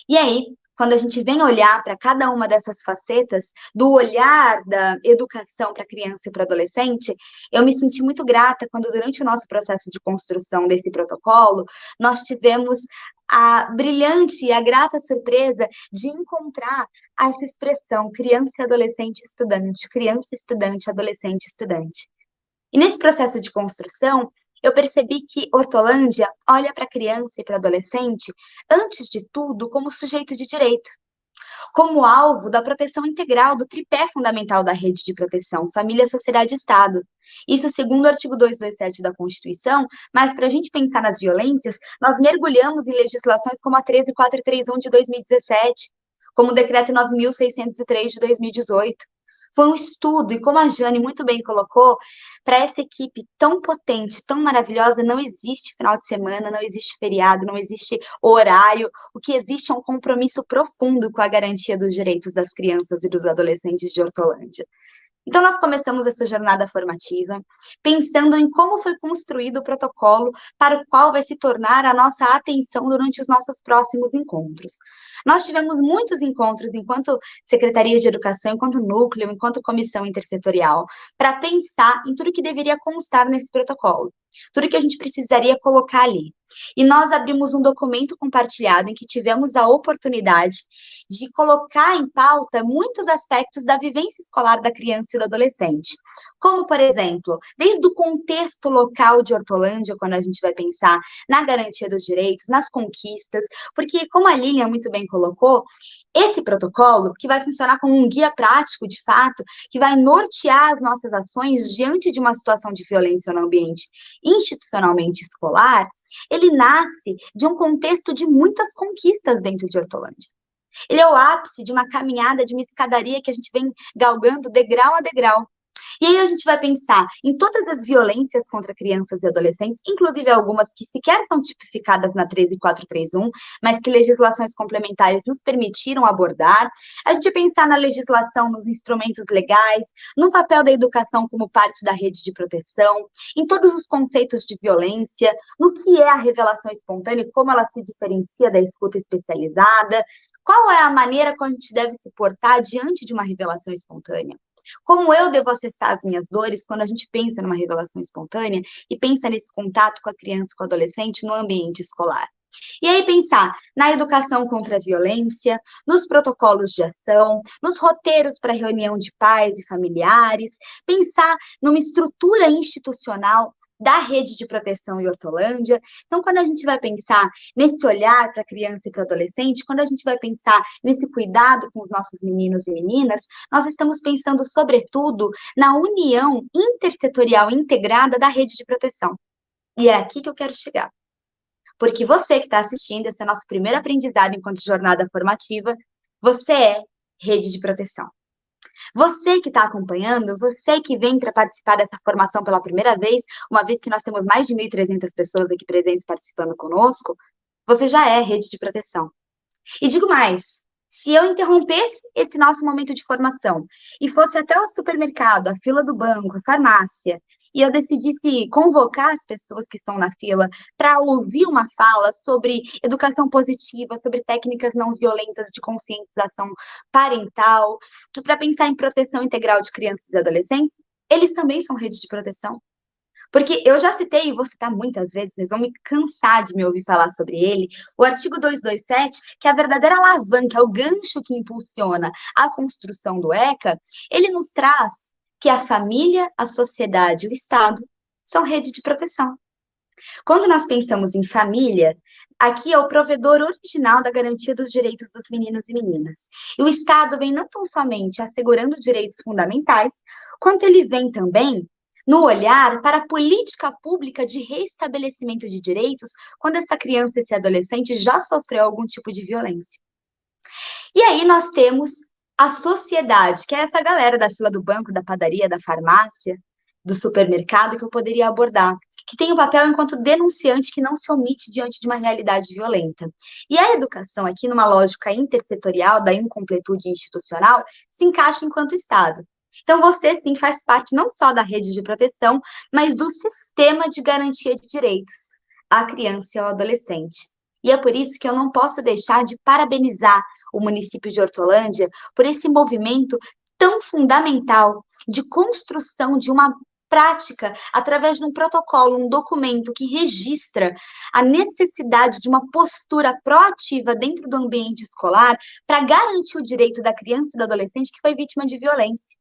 E aí, quando a gente vem olhar para cada uma dessas facetas do olhar da educação para a criança e para o adolescente, eu me senti muito grata quando, durante o nosso processo de construção desse protocolo, nós tivemos a brilhante e a grata surpresa de encontrar essa expressão criança e adolescente estudante, criança estudante, adolescente estudante. E nesse processo de construção, eu percebi que Hortolândia olha para a criança e para o adolescente, antes de tudo, como sujeito de direito, como alvo da proteção integral do tripé fundamental da rede de proteção, família, sociedade e Estado. Isso segundo o artigo 227 da Constituição, mas para a gente pensar nas violências, nós mergulhamos em legislações como a 13431 de 2017, como o Decreto 9.603 de 2018. Foi um estudo, e como a Jane muito bem colocou, para essa equipe tão potente, tão maravilhosa, não existe final de semana, não existe feriado, não existe horário. O que existe é um compromisso profundo com a garantia dos direitos das crianças e dos adolescentes de Hortolândia. Então, nós começamos essa jornada formativa pensando em como foi construído o protocolo para o qual vai se tornar a nossa atenção durante os nossos próximos encontros. Nós tivemos muitos encontros enquanto Secretaria de Educação, enquanto núcleo, enquanto comissão intersetorial, para pensar em tudo que deveria constar nesse protocolo, tudo que a gente precisaria colocar ali. E nós abrimos um documento compartilhado em que tivemos a oportunidade de colocar em pauta muitos aspectos da vivência escolar da criança e do adolescente. Como, por exemplo, desde o contexto local de Hortolândia, quando a gente vai pensar na garantia dos direitos, nas conquistas, porque, como a Lilian muito bem colocou, esse protocolo, que vai funcionar como um guia prático, de fato, que vai nortear as nossas ações diante de uma situação de violência no ambiente institucionalmente escolar, ele nasce de um contexto de muitas conquistas dentro de Hortolândia. Ele é o ápice de uma caminhada, de uma escadaria que a gente vem galgando degrau a degrau. E aí a gente vai pensar em todas as violências contra crianças e adolescentes, inclusive algumas que sequer são tipificadas na 13431, mas que legislações complementares nos permitiram abordar. A gente vai pensar na legislação, nos instrumentos legais, no papel da educação como parte da rede de proteção, em todos os conceitos de violência, no que é a revelação espontânea, como ela se diferencia da escuta especializada, qual é a maneira como a gente deve se portar diante de uma revelação espontânea. Como eu devo acessar as minhas dores quando a gente pensa numa revelação espontânea e pensa nesse contato com a criança e com o adolescente no ambiente escolar. E aí pensar na educação contra a violência, nos protocolos de ação, nos roteiros para reunião de pais e familiares, pensar numa estrutura institucional da rede de proteção em Hortolândia. Então, quando a gente vai pensar nesse olhar para a criança e para o adolescente, quando a gente vai pensar nesse cuidado com os nossos meninos e meninas, nós estamos pensando, sobretudo, na união intersetorial integrada da rede de proteção. E é aqui que eu quero chegar. Porque você que está assistindo, esse é o nosso primeiro aprendizado enquanto jornada formativa, você é rede de proteção. Você que está acompanhando, você que vem para participar dessa formação pela primeira vez, uma vez que nós temos mais de 1.300 pessoas aqui presentes participando conosco, você já é rede de proteção. E digo mais, se eu interrompesse esse nosso momento de formação e fosse até o supermercado, a fila do banco, a farmácia, e eu decidisse convocar as pessoas que estão na fila para ouvir uma fala sobre educação positiva, sobre técnicas não violentas de conscientização parental, para pensar em proteção integral de crianças e adolescentes, eles também são rede de proteção. Porque eu já citei, e vou citar muitas vezes, vocês vão me cansar de me ouvir falar sobre ele, o artigo 227, que é a verdadeira alavanca, é o gancho que impulsiona a construção do ECA, ele nos traz que a família, a sociedade e o Estado são rede de proteção. Quando nós pensamos em família, aqui é o provedor original da garantia dos direitos dos meninos e meninas. E o Estado vem não tão somente assegurando direitos fundamentais, quanto ele vem também no olhar para a política pública de restabelecimento de direitos quando essa criança, esse adolescente já sofreu algum tipo de violência. E aí nós temos a sociedade, que é essa galera da fila do banco, da padaria, da farmácia, do supermercado, que eu poderia abordar, que tem o papel enquanto denunciante que não se omite diante de uma realidade violenta. E a educação, aqui numa lógica intersetorial da incompletude institucional, se encaixa enquanto Estado. Então, você, sim, faz parte não só da rede de proteção, mas do sistema de garantia de direitos à criança e ao adolescente. E é por isso que eu não posso deixar de parabenizar o município de Hortolândia por esse movimento tão fundamental de construção de uma prática através de um protocolo, um documento que registra a necessidade de uma postura proativa dentro do ambiente escolar para garantir o direito da criança e do adolescente que foi vítima de violência.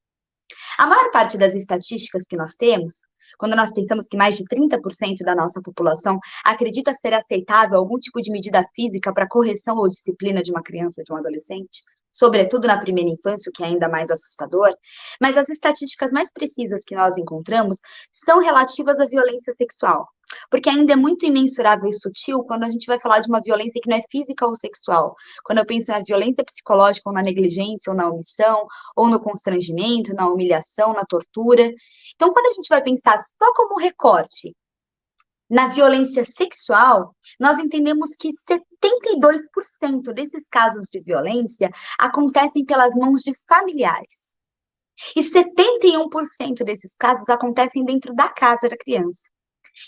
A maior parte das estatísticas que nós temos, quando nós pensamos que mais de 30% da nossa população acredita ser aceitável algum tipo de medida física para correção ou disciplina de uma criança ou de um adolescente, sobretudo na primeira infância, o que é ainda mais assustador, mas as estatísticas mais precisas que nós encontramos são relativas à violência sexual, porque ainda é muito imensurável e sutil quando a gente vai falar de uma violência que não é física ou sexual. Quando eu penso na violência psicológica, ou na negligência, ou na omissão, ou no constrangimento, na humilhação, na tortura. Então, quando a gente vai pensar só como recorte na violência sexual, nós entendemos que 72% desses casos de violência acontecem pelas mãos de familiares. E 71% desses casos acontecem dentro da casa da criança.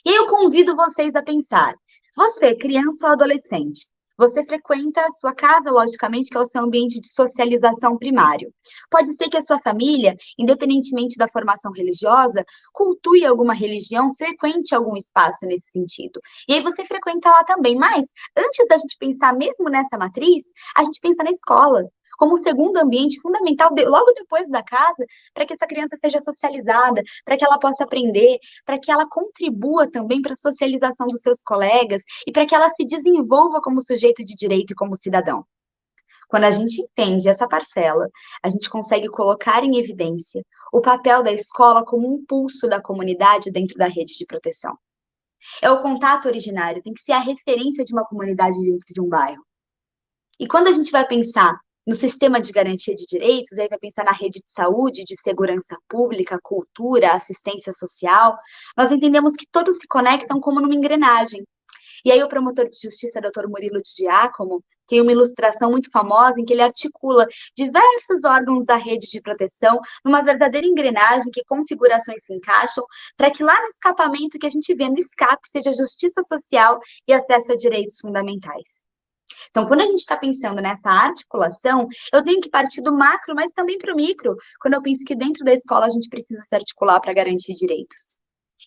E eu convido vocês a pensar, você, criança ou adolescente, você frequenta a sua casa, logicamente, que é o seu ambiente de socialização primário. Pode ser que a sua família, independentemente da formação religiosa, cultue alguma religião, frequente algum espaço nesse sentido. E aí você frequenta lá também. Mas, antes da gente pensar mesmo nessa matriz, a gente pensa na escola, como um segundo ambiente fundamental, logo depois da casa, para que essa criança seja socializada, para que ela possa aprender, para que ela contribua também para a socialização dos seus colegas e para que ela se desenvolva como sujeito de direito e como cidadão. Quando a gente entende essa parcela, a gente consegue colocar em evidência o papel da escola como um pulso da comunidade dentro da rede de proteção. É o contato originário, tem que ser a referência de uma comunidade dentro de um bairro. E quando a gente vai pensar no sistema de garantia de direitos, aí vai pensar na rede de saúde, de segurança pública, cultura, assistência social, nós entendemos que todos se conectam como numa engrenagem. E aí o promotor de justiça, Dr. Murilo de Giacomo, tem uma ilustração muito famosa em que ele articula diversos órgãos da rede de proteção numa verdadeira engrenagem que configurações se encaixam para que lá no escapamento que a gente vê no escape seja justiça social e acesso a direitos fundamentais. Então, quando a gente está pensando nessa articulação, eu tenho que partir do macro, mas também para o micro, quando eu penso que dentro da escola a gente precisa se articular para garantir direitos.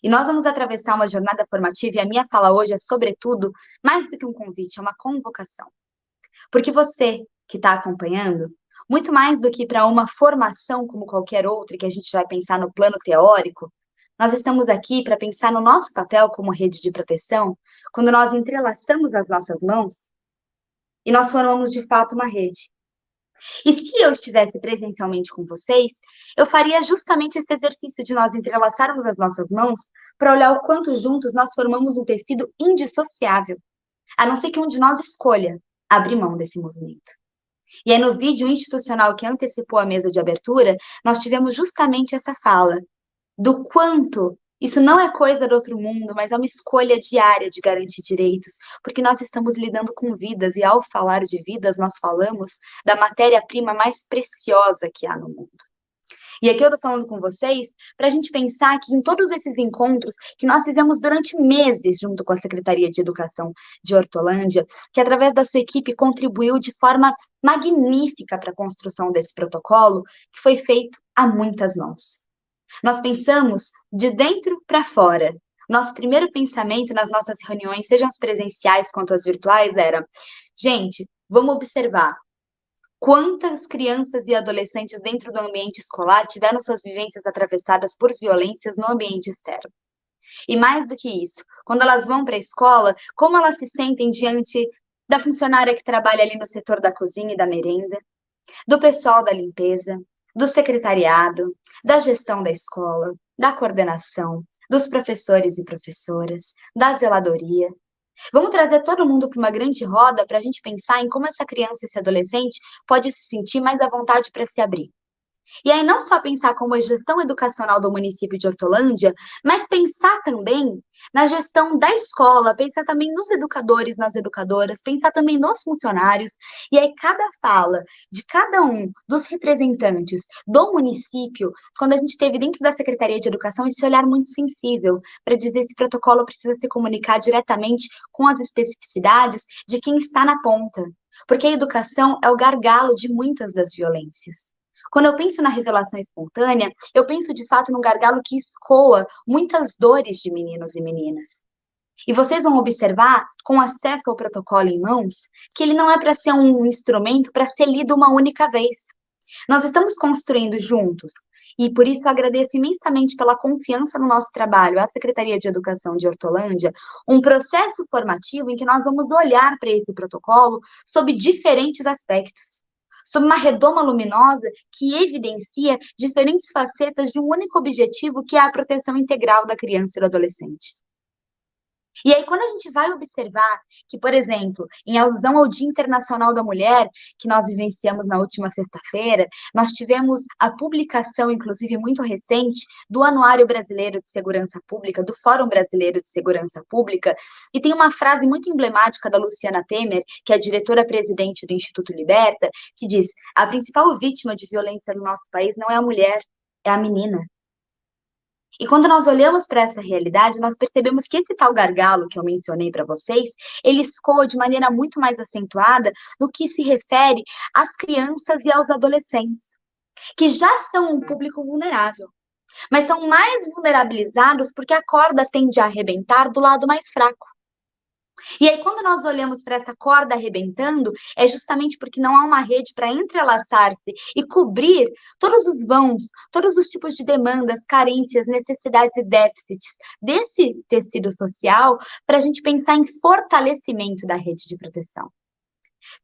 E nós vamos atravessar uma jornada formativa, e a minha fala hoje é, sobretudo, mais do que um convite, é uma convocação. Porque você que está acompanhando, muito mais do que para uma formação como qualquer outra, que a gente vai pensar no plano teórico, nós estamos aqui para pensar no nosso papel como rede de proteção, quando nós entrelaçamos as nossas mãos e nós formamos, de fato, uma rede. E se eu estivesse presencialmente com vocês, eu faria justamente esse exercício de nós entrelaçarmos as nossas mãos para olhar o quanto juntos nós formamos um tecido indissociável, a não ser que um de nós escolha abrir mão desse movimento. E aí no vídeo institucional que antecipou a mesa de abertura, nós tivemos justamente essa fala do quanto isso não é coisa do outro mundo, mas é uma escolha diária de garantir direitos, porque nós estamos lidando com vidas, e ao falar de vidas, nós falamos da matéria-prima mais preciosa que há no mundo. E aqui eu estou falando com vocês para a gente pensar que em todos esses encontros que nós fizemos durante meses junto com a Secretaria de Educação de Hortolândia, que através da sua equipe contribuiu de forma magnífica para a construção desse protocolo, que foi feito a muitas mãos. Nós pensamos de dentro para fora. Nosso primeiro pensamento nas nossas reuniões, sejam as presenciais quanto as virtuais, era: gente, vamos observar quantas crianças e adolescentes dentro do ambiente escolar tiveram suas vivências atravessadas por violências no ambiente externo. E mais do que isso, quando elas vão para a escola, como elas se sentem diante da funcionária que trabalha ali no setor da cozinha e da merenda, do pessoal da limpeza, do secretariado, da gestão da escola, da coordenação, dos professores e professoras, da zeladoria. Vamos trazer todo mundo para uma grande roda para a gente pensar em como essa criança e esse adolescente pode se sentir mais à vontade para se abrir. E aí não só pensar como a gestão educacional do município de Hortolândia, mas pensar também na gestão da escola, pensar também nos educadores, nas educadoras, pensar também nos funcionários, e aí cada fala de cada um dos representantes do município, quando a gente teve dentro da Secretaria de Educação esse olhar muito sensível para dizer esse protocolo precisa se comunicar diretamente com as especificidades de quem está na ponta, porque a educação é o gargalo de muitas das violências. Quando eu penso na revelação espontânea, eu penso de fato num gargalo que escoa muitas dores de meninos e meninas. E vocês vão observar, com acesso ao protocolo em mãos, que ele não é para ser um instrumento para ser lido uma única vez. Nós estamos construindo juntos, e por isso eu agradeço imensamente pela confiança no nosso trabalho, à Secretaria de Educação de Hortolândia, um processo formativo em que nós vamos olhar para esse protocolo sob diferentes aspectos. sob uma redoma luminosa que evidencia diferentes facetas de um único objetivo, que é a proteção integral da criança e do adolescente. E aí, quando a gente vai observar que, por exemplo, em alusão ao Dia Internacional da Mulher, que nós vivenciamos na última sexta-feira, nós tivemos a publicação, inclusive muito recente, do Anuário Brasileiro de Segurança Pública, do Fórum Brasileiro de Segurança Pública, e tem uma frase muito emblemática da Luciana Temer, que é a diretora-presidente do Instituto Liberta, que diz: a principal vítima de violência no nosso país não é a mulher, é a menina. E quando nós olhamos para essa realidade, nós percebemos que esse tal gargalo que eu mencionei para vocês, ele escoa de maneira muito mais acentuada no que se refere às crianças e aos adolescentes, que já são um público vulnerável, mas são mais vulnerabilizados porque a corda tende a arrebentar do lado mais fraco. E aí, quando nós olhamos para essa corda arrebentando, é justamente porque não há uma rede para entrelaçar-se e cobrir todos os vãos, todos os tipos de demandas, carências, necessidades e déficits desse tecido social, para a gente pensar em fortalecimento da rede de proteção.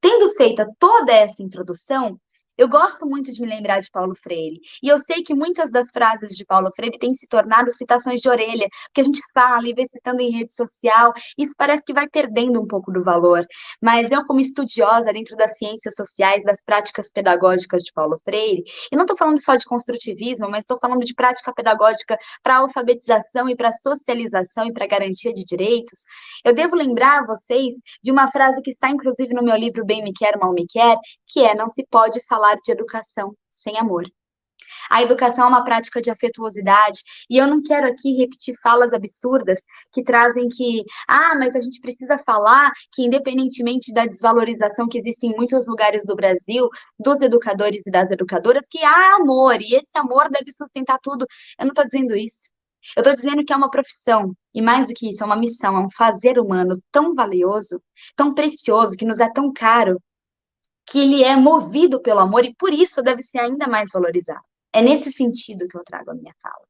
Tendo feita toda essa introdução, eu gosto muito de me lembrar de Paulo Freire, e eu sei que muitas das frases de Paulo Freire têm se tornado citações de orelha, porque a gente fala e vê citando em rede social, e isso parece que vai perdendo um pouco do valor. Mas eu, como estudiosa dentro das ciências sociais, das práticas pedagógicas de Paulo Freire, e não estou falando só de construtivismo, mas estou falando de prática pedagógica para alfabetização e para socialização e para garantia de direitos, eu devo lembrar a vocês de uma frase que está inclusive no meu livro Bem Me Quer, Mal Me Quer, que é: não se pode falar de educação sem amor. A educação é uma prática de afetuosidade, e eu não quero aqui repetir falas absurdas que trazem que, mas a gente precisa falar que, independentemente da desvalorização que existe em muitos lugares do Brasil, dos educadores e das educadoras, que há amor, e esse amor deve sustentar tudo. Eu não estou dizendo isso. Eu estou dizendo que é uma profissão, e mais do que isso, é uma missão, é um fazer humano tão valioso, tão precioso, que nos é tão caro, que ele é movido pelo amor e por isso deve ser ainda mais valorizado. É nesse sentido que eu trago a minha fala.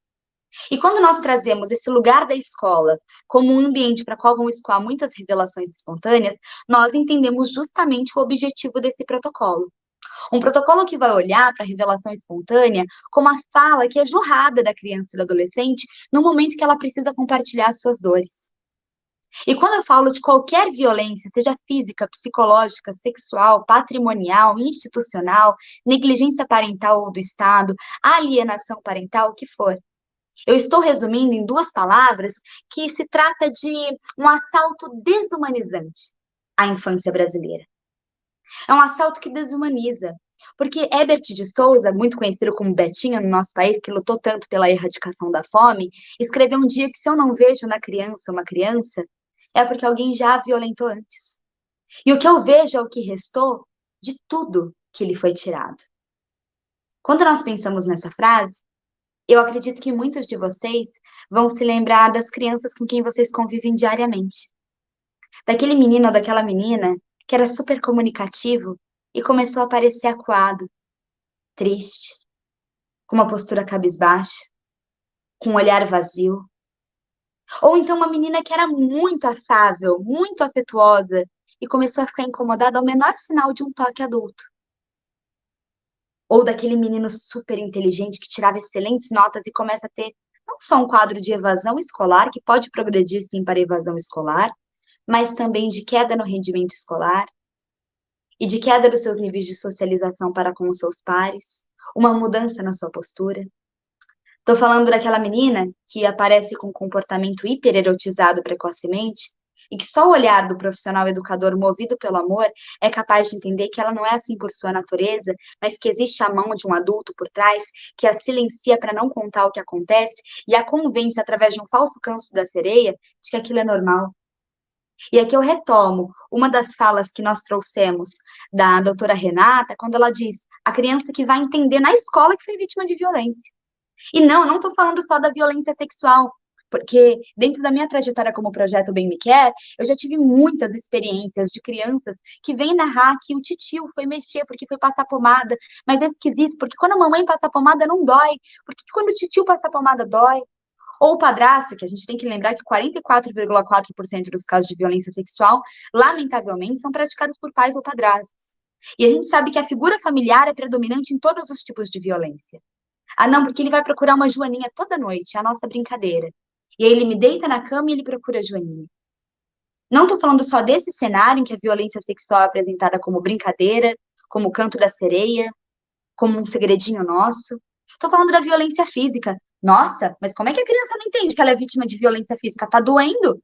E quando nós trazemos esse lugar da escola como um ambiente para o qual vão escoar muitas revelações espontâneas, nós entendemos justamente o objetivo desse protocolo. Um protocolo que vai olhar para a revelação espontânea como a fala que é jorrada da criança e do adolescente no momento que ela precisa compartilhar suas dores. E quando eu falo de qualquer violência, seja física, psicológica, sexual, patrimonial, institucional, negligência parental ou do Estado, alienação parental, o que for, eu estou resumindo em 2 palavras que se trata de um assalto desumanizante à infância brasileira. É um assalto que desumaniza, porque Herbert de Souza, muito conhecido como Betinho no nosso país, que lutou tanto pela erradicação da fome, escreveu um dia que se eu não vejo na criança uma criança, é porque alguém já a violentou antes. E o que eu vejo é o que restou de tudo que lhe foi tirado. Quando nós pensamos nessa frase, eu acredito que muitos de vocês vão se lembrar das crianças com quem vocês convivem diariamente. Daquele menino ou daquela menina que era super comunicativo e começou a parecer acuado, triste, com uma postura cabisbaixa, com um olhar vazio. Ou então uma menina que era muito afável, muito afetuosa e começou a ficar incomodada ao menor sinal de um toque adulto. Ou daquele menino super inteligente que tirava excelentes notas e começa a ter não só um quadro de evasão escolar, que pode progredir sim para evasão escolar, mas também de queda no rendimento escolar e de queda dos seus níveis de socialização para com os seus pares, uma mudança na sua postura. Estou falando daquela menina que aparece com um comportamento hipererotizado precocemente e que só o olhar do profissional educador movido pelo amor é capaz de entender que ela não é assim por sua natureza, mas que existe a mão de um adulto por trás que a silencia para não contar o que acontece e a convence através de um falso canto da sereia de que aquilo é normal. E aqui eu retomo uma das falas que nós trouxemos da doutora Renata, quando ela diz: a criança que vai entender na escola que foi vítima de violência. E não estou falando só da violência sexual, porque dentro da minha trajetória como projeto Bem Me Quer, eu já tive muitas experiências de crianças que vêm narrar que o titio foi mexer porque foi passar pomada, mas é esquisito, porque quando a mamãe passa pomada não dói, porque quando o titio passa pomada dói. Ou o padrasto, que a gente tem que lembrar que 44,4% dos casos de violência sexual, lamentavelmente, são praticados por pais ou padrastos. E a gente sabe que a figura familiar é predominante em todos os tipos de violência. Ah, não, porque ele vai procurar uma joaninha toda noite, é a nossa brincadeira. E aí ele me deita na cama e ele procura a joaninha. Não estou falando só desse cenário em que a violência sexual é apresentada como brincadeira, como o canto da sereia, como um segredinho nosso. Estou falando da violência física. Nossa, mas como é que a criança não entende que ela é vítima de violência física? Tá doendo?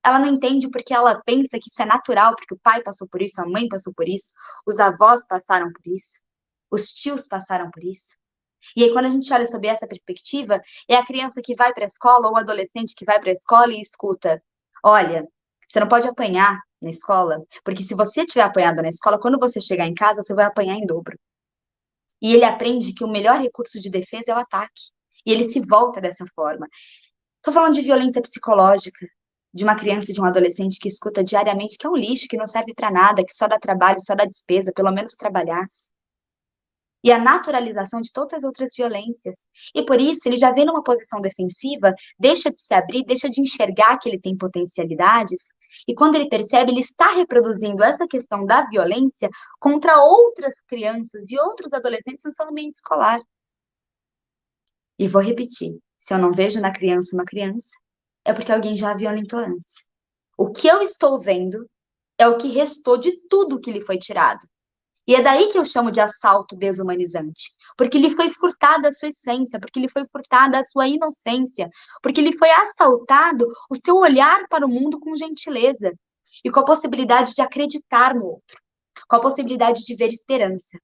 Ela não entende porque ela pensa que isso é natural, porque o pai passou por isso, a mãe passou por isso, os avós passaram por isso, os tios passaram por isso. E aí, quando a gente olha sob essa perspectiva, é a criança que vai para a escola ou o adolescente que vai para a escola e escuta: olha, você não pode apanhar na escola, porque se você tiver apanhado na escola, quando você chegar em casa, você vai apanhar em dobro. E ele aprende que o melhor recurso de defesa é o ataque. E ele se volta dessa forma. Estou falando de violência psicológica, de uma criança e de um adolescente que escuta diariamente que é um lixo, que não serve para nada, que só dá trabalho, só dá despesa, pelo menos trabalhasse. E a naturalização de todas as outras violências. E por isso ele já vem numa posição defensiva, deixa de se abrir, deixa de enxergar que ele tem potencialidades, e quando ele percebe, ele está reproduzindo essa questão da violência contra outras crianças e outros adolescentes no seu ambiente escolar. E vou repetir, se eu não vejo na criança uma criança, é porque alguém já a violentou antes. O que eu estou vendo é o que restou de tudo que lhe foi tirado. E é daí que eu chamo de assalto desumanizante, porque lhe foi furtada a sua essência, porque lhe foi furtada a sua inocência, porque lhe foi assaltado o seu olhar para o mundo com gentileza e com a possibilidade de acreditar no outro, com a possibilidade de ver esperança.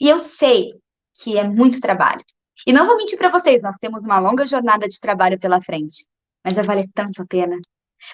E eu sei que é muito trabalho. E não vou mentir para vocês, nós temos uma longa jornada de trabalho pela frente, mas vai valer tanto a pena.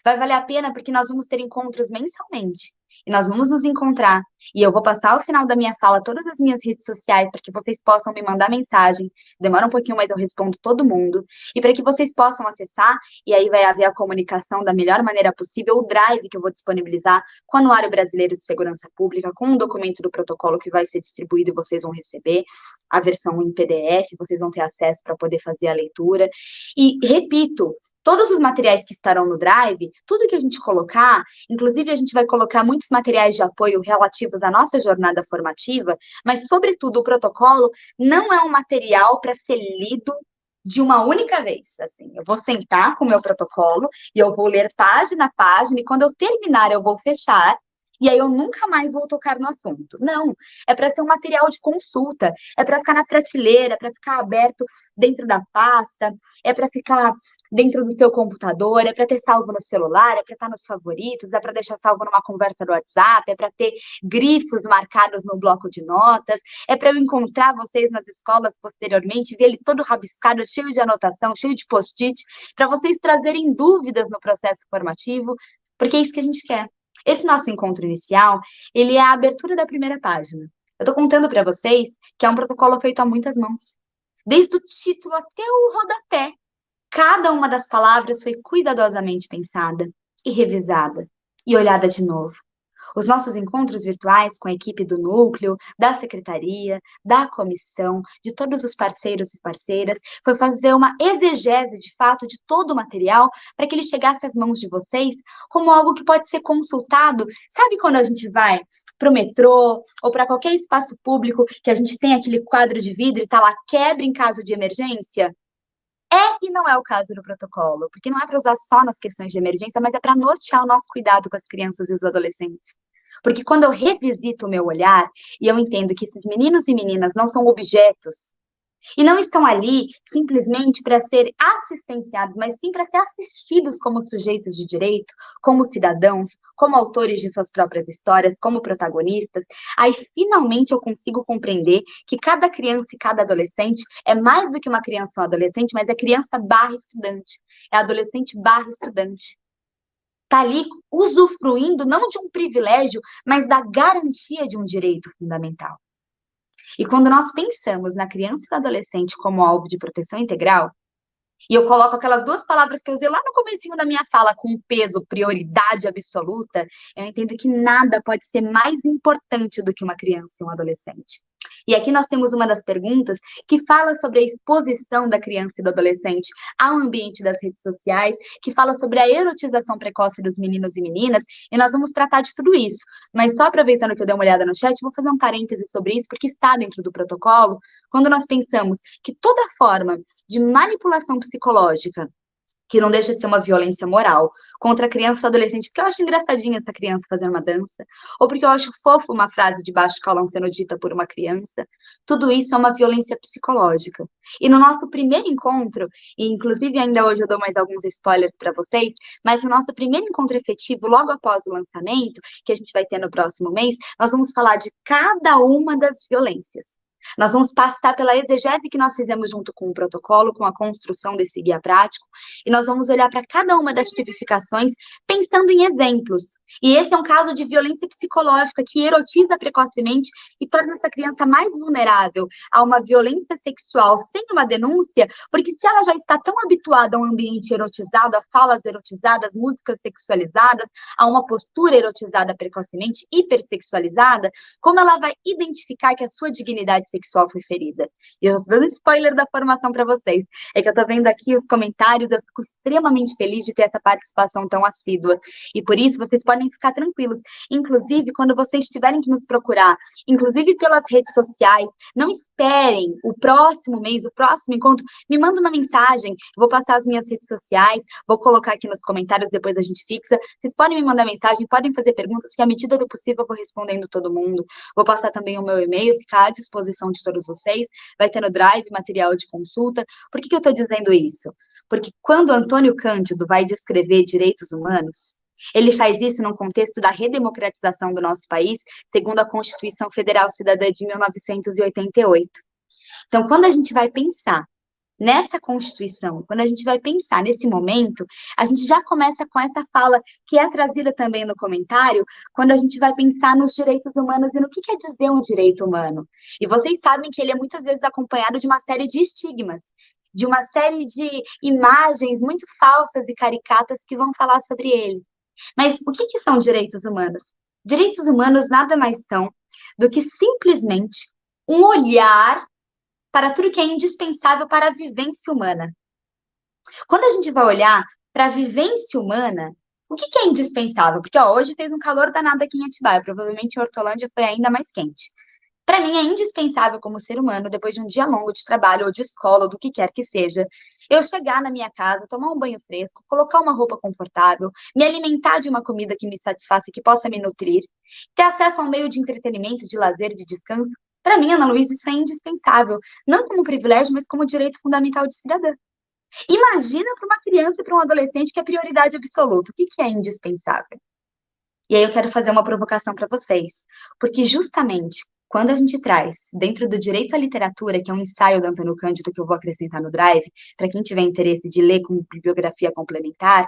Vai valer a pena porque nós vamos ter encontros mensalmente. E nós vamos nos encontrar. E eu vou passar ao final da minha fala todas as minhas redes sociais para que vocês possam me mandar mensagem. Demora um pouquinho, mas eu respondo todo mundo. E para que vocês possam acessar, e aí vai haver a comunicação da melhor maneira possível, o drive que eu vou disponibilizar com o Anuário Brasileiro de Segurança Pública, com um documento do protocolo que vai ser distribuído e vocês vão receber a versão em PDF, vocês vão ter acesso para poder fazer a leitura. E, repito, todos os materiais que estarão no Drive, tudo que a gente colocar, inclusive a gente vai colocar muitos materiais de apoio relativos à nossa jornada formativa, mas, sobretudo, o protocolo não é um material para ser lido de uma única vez. Assim, eu vou sentar com o meu protocolo e eu vou ler página a página, e quando eu terminar, eu vou fechar. E aí eu nunca mais vou tocar no assunto. Não, é para ser um material de consulta, é para ficar na prateleira, é para ficar aberto dentro da pasta, é para ficar dentro do seu computador, é para ter salvo no celular, é para estar nos favoritos, é para deixar salvo numa conversa do WhatsApp, é para ter grifos marcados no bloco de notas, é para eu encontrar vocês nas escolas posteriormente, ver ele todo rabiscado, cheio de anotação, cheio de post-it, para vocês trazerem dúvidas no processo formativo, porque é isso que a gente quer. Esse nosso encontro inicial, ele é a abertura da primeira página. Eu estou contando para vocês que é um protocolo feito a muitas mãos. Desde o título até o rodapé, cada uma das palavras foi cuidadosamente pensada e revisada e olhada de novo. Os nossos encontros virtuais com a equipe do núcleo, da secretaria, da comissão, de todos os parceiros e parceiras, foi fazer uma exegese, de fato, de todo o material para que ele chegasse às mãos de vocês como algo que pode ser consultado. Sabe quando a gente vai para o metrô ou para qualquer espaço público que a gente tem aquele quadro de vidro e está lá, quebra em caso de emergência? É e não é o caso do protocolo, porque não é para usar só nas questões de emergência, mas é para nortear o nosso cuidado com as crianças e os adolescentes. Porque quando eu revisito o meu olhar e eu entendo que esses meninos e meninas não são objetos e não estão ali simplesmente para ser assistenciados, mas sim para ser assistidos como sujeitos de direito, como cidadãos, como autores de suas próprias histórias, como protagonistas, aí finalmente eu consigo compreender que cada criança e cada adolescente é mais do que uma criança ou um adolescente, mas é criança barra estudante, é adolescente barra estudante. Está ali usufruindo não de um privilégio, mas da garantia de um direito fundamental. E quando nós pensamos na criança e no adolescente como alvo de proteção integral, e eu coloco aquelas duas palavras que eu usei lá no comecinho da minha fala, com peso, prioridade absoluta, eu entendo que nada pode ser mais importante do que uma criança e um adolescente. E aqui nós temos uma das perguntas que fala sobre a exposição da criança e do adolescente ao ambiente das redes sociais, que fala sobre a erotização precoce dos meninos e meninas, e nós vamos tratar de tudo isso. Mas só aproveitando que eu dei uma olhada no chat, vou fazer um parêntese sobre isso, porque está dentro do protocolo, quando nós pensamos que toda forma de manipulação psicológica, que não deixa de ser uma violência moral, contra a criança ou adolescente, porque eu acho engraçadinha essa criança fazendo uma dança, ou porque eu acho fofo uma frase de baixo calão sendo dita por uma criança, tudo isso é uma violência psicológica. E no nosso primeiro encontro, e inclusive ainda hoje eu dou mais alguns spoilers para vocês, mas no nosso primeiro encontro efetivo, logo após o lançamento, que a gente vai ter no próximo mês, nós vamos falar de cada uma das violências. Nós vamos passar pela exegese que nós fizemos junto com o protocolo, com a construção desse guia prático, e nós vamos olhar para cada uma das tipificações pensando em exemplos. E esse é um caso de violência psicológica que erotiza precocemente e torna essa criança mais vulnerável a uma violência sexual sem uma denúncia, porque se ela já está tão habituada a um ambiente erotizado, a falas erotizadas, músicas sexualizadas, a uma postura erotizada precocemente, hipersexualizada, como ela vai identificar que a sua dignidade sexual foi ferida? E eu estou dando spoiler da formação para vocês. É que eu estou vendo aqui os comentários, eu fico extremamente feliz de ter essa participação tão assídua. E por isso, vocês podem ficar tranquilos. Inclusive, quando vocês tiverem que nos procurar, inclusive pelas redes sociais, não esperem o próximo mês, o próximo encontro, me manda uma mensagem, vou passar as minhas redes sociais, vou colocar aqui nos comentários, depois a gente fixa. Vocês podem me mandar mensagem, podem fazer perguntas, que à medida do possível eu vou respondendo todo mundo. Vou passar também o meu e-mail, ficar à disposição de todos vocês. Vai ter no Drive material de consulta. Por que eu estou dizendo isso? Porque quando Antônio Cândido vai descrever direitos humanos, ele faz isso num contexto da redemocratização do nosso país, segundo a Constituição Federal Cidadã de 1988. Então, quando a gente vai pensar nessa Constituição, quando a gente vai pensar nesse momento, a gente já começa com essa fala que é trazida também no comentário, quando a gente vai pensar nos direitos humanos e no que quer dizer um direito humano. E vocês sabem que ele é muitas vezes acompanhado de uma série de estigmas, de uma série de imagens muito falsas e caricatas que vão falar sobre ele. Mas o que são direitos humanos? Direitos humanos nada mais são do que simplesmente um olhar para tudo que é indispensável para a vivência humana. Quando a gente vai olhar para a vivência humana, o que é indispensável? Porque hoje fez um calor danado aqui em Atibaia, provavelmente em Hortolândia foi ainda mais quente. Para mim é indispensável como ser humano, depois de um dia longo de trabalho ou de escola, ou do que quer que seja, eu chegar na minha casa, tomar um banho fresco, colocar uma roupa confortável, me alimentar de uma comida que me satisfaça e que possa me nutrir, ter acesso a um meio de entretenimento, de lazer, de descanso. Para mim, Ana Luísa, isso é indispensável, não como privilégio, mas como direito fundamental de cidadã. Imagina para uma criança e para um adolescente que é prioridade absoluta. O que é indispensável? E aí eu quero fazer uma provocação para vocês, porque justamente quando a gente traz, dentro do direito à literatura, que é um ensaio do Antônio Cândido, que eu vou acrescentar no Drive, para quem tiver interesse de ler como bibliografia complementar,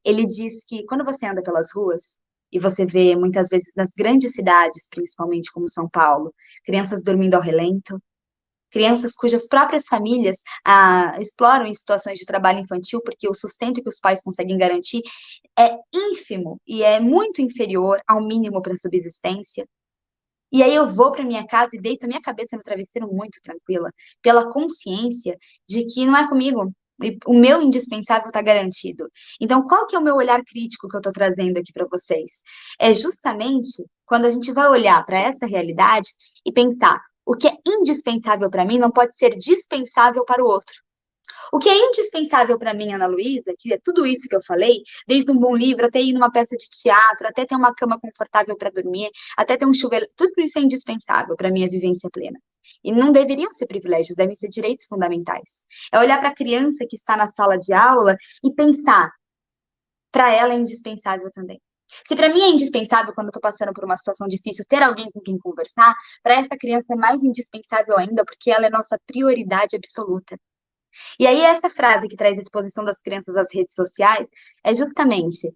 ele diz que quando você anda pelas ruas, e você vê muitas vezes nas grandes cidades, principalmente como São Paulo, crianças dormindo ao relento, crianças cujas próprias famílias exploram em situações de trabalho infantil, porque o sustento que os pais conseguem garantir é ínfimo e é muito inferior ao mínimo para a subsistência. E aí eu vou para minha casa e deito a minha cabeça no travesseiro muito tranquila, pela consciência de que não é comigo, o meu indispensável está garantido. Então, qual que é o meu olhar crítico que eu estou trazendo aqui para vocês? É justamente quando a gente vai olhar para essa realidade e pensar, o que é indispensável para mim não pode ser dispensável para o outro. O que é indispensável para mim, Ana Luísa, que é tudo isso que eu falei, desde um bom livro, até ir numa peça de teatro, até ter uma cama confortável para dormir, até ter um chuveiro, tudo isso é indispensável para a minha vivência plena. E não deveriam ser privilégios, devem ser direitos fundamentais. É olhar para a criança que está na sala de aula e pensar, para ela é indispensável também. Se para mim é indispensável, quando eu estou passando por uma situação difícil, ter alguém com quem conversar, para essa criança é mais indispensável ainda, porque ela é nossa prioridade absoluta. E aí essa frase que traz a exposição das crianças às redes sociais é justamente,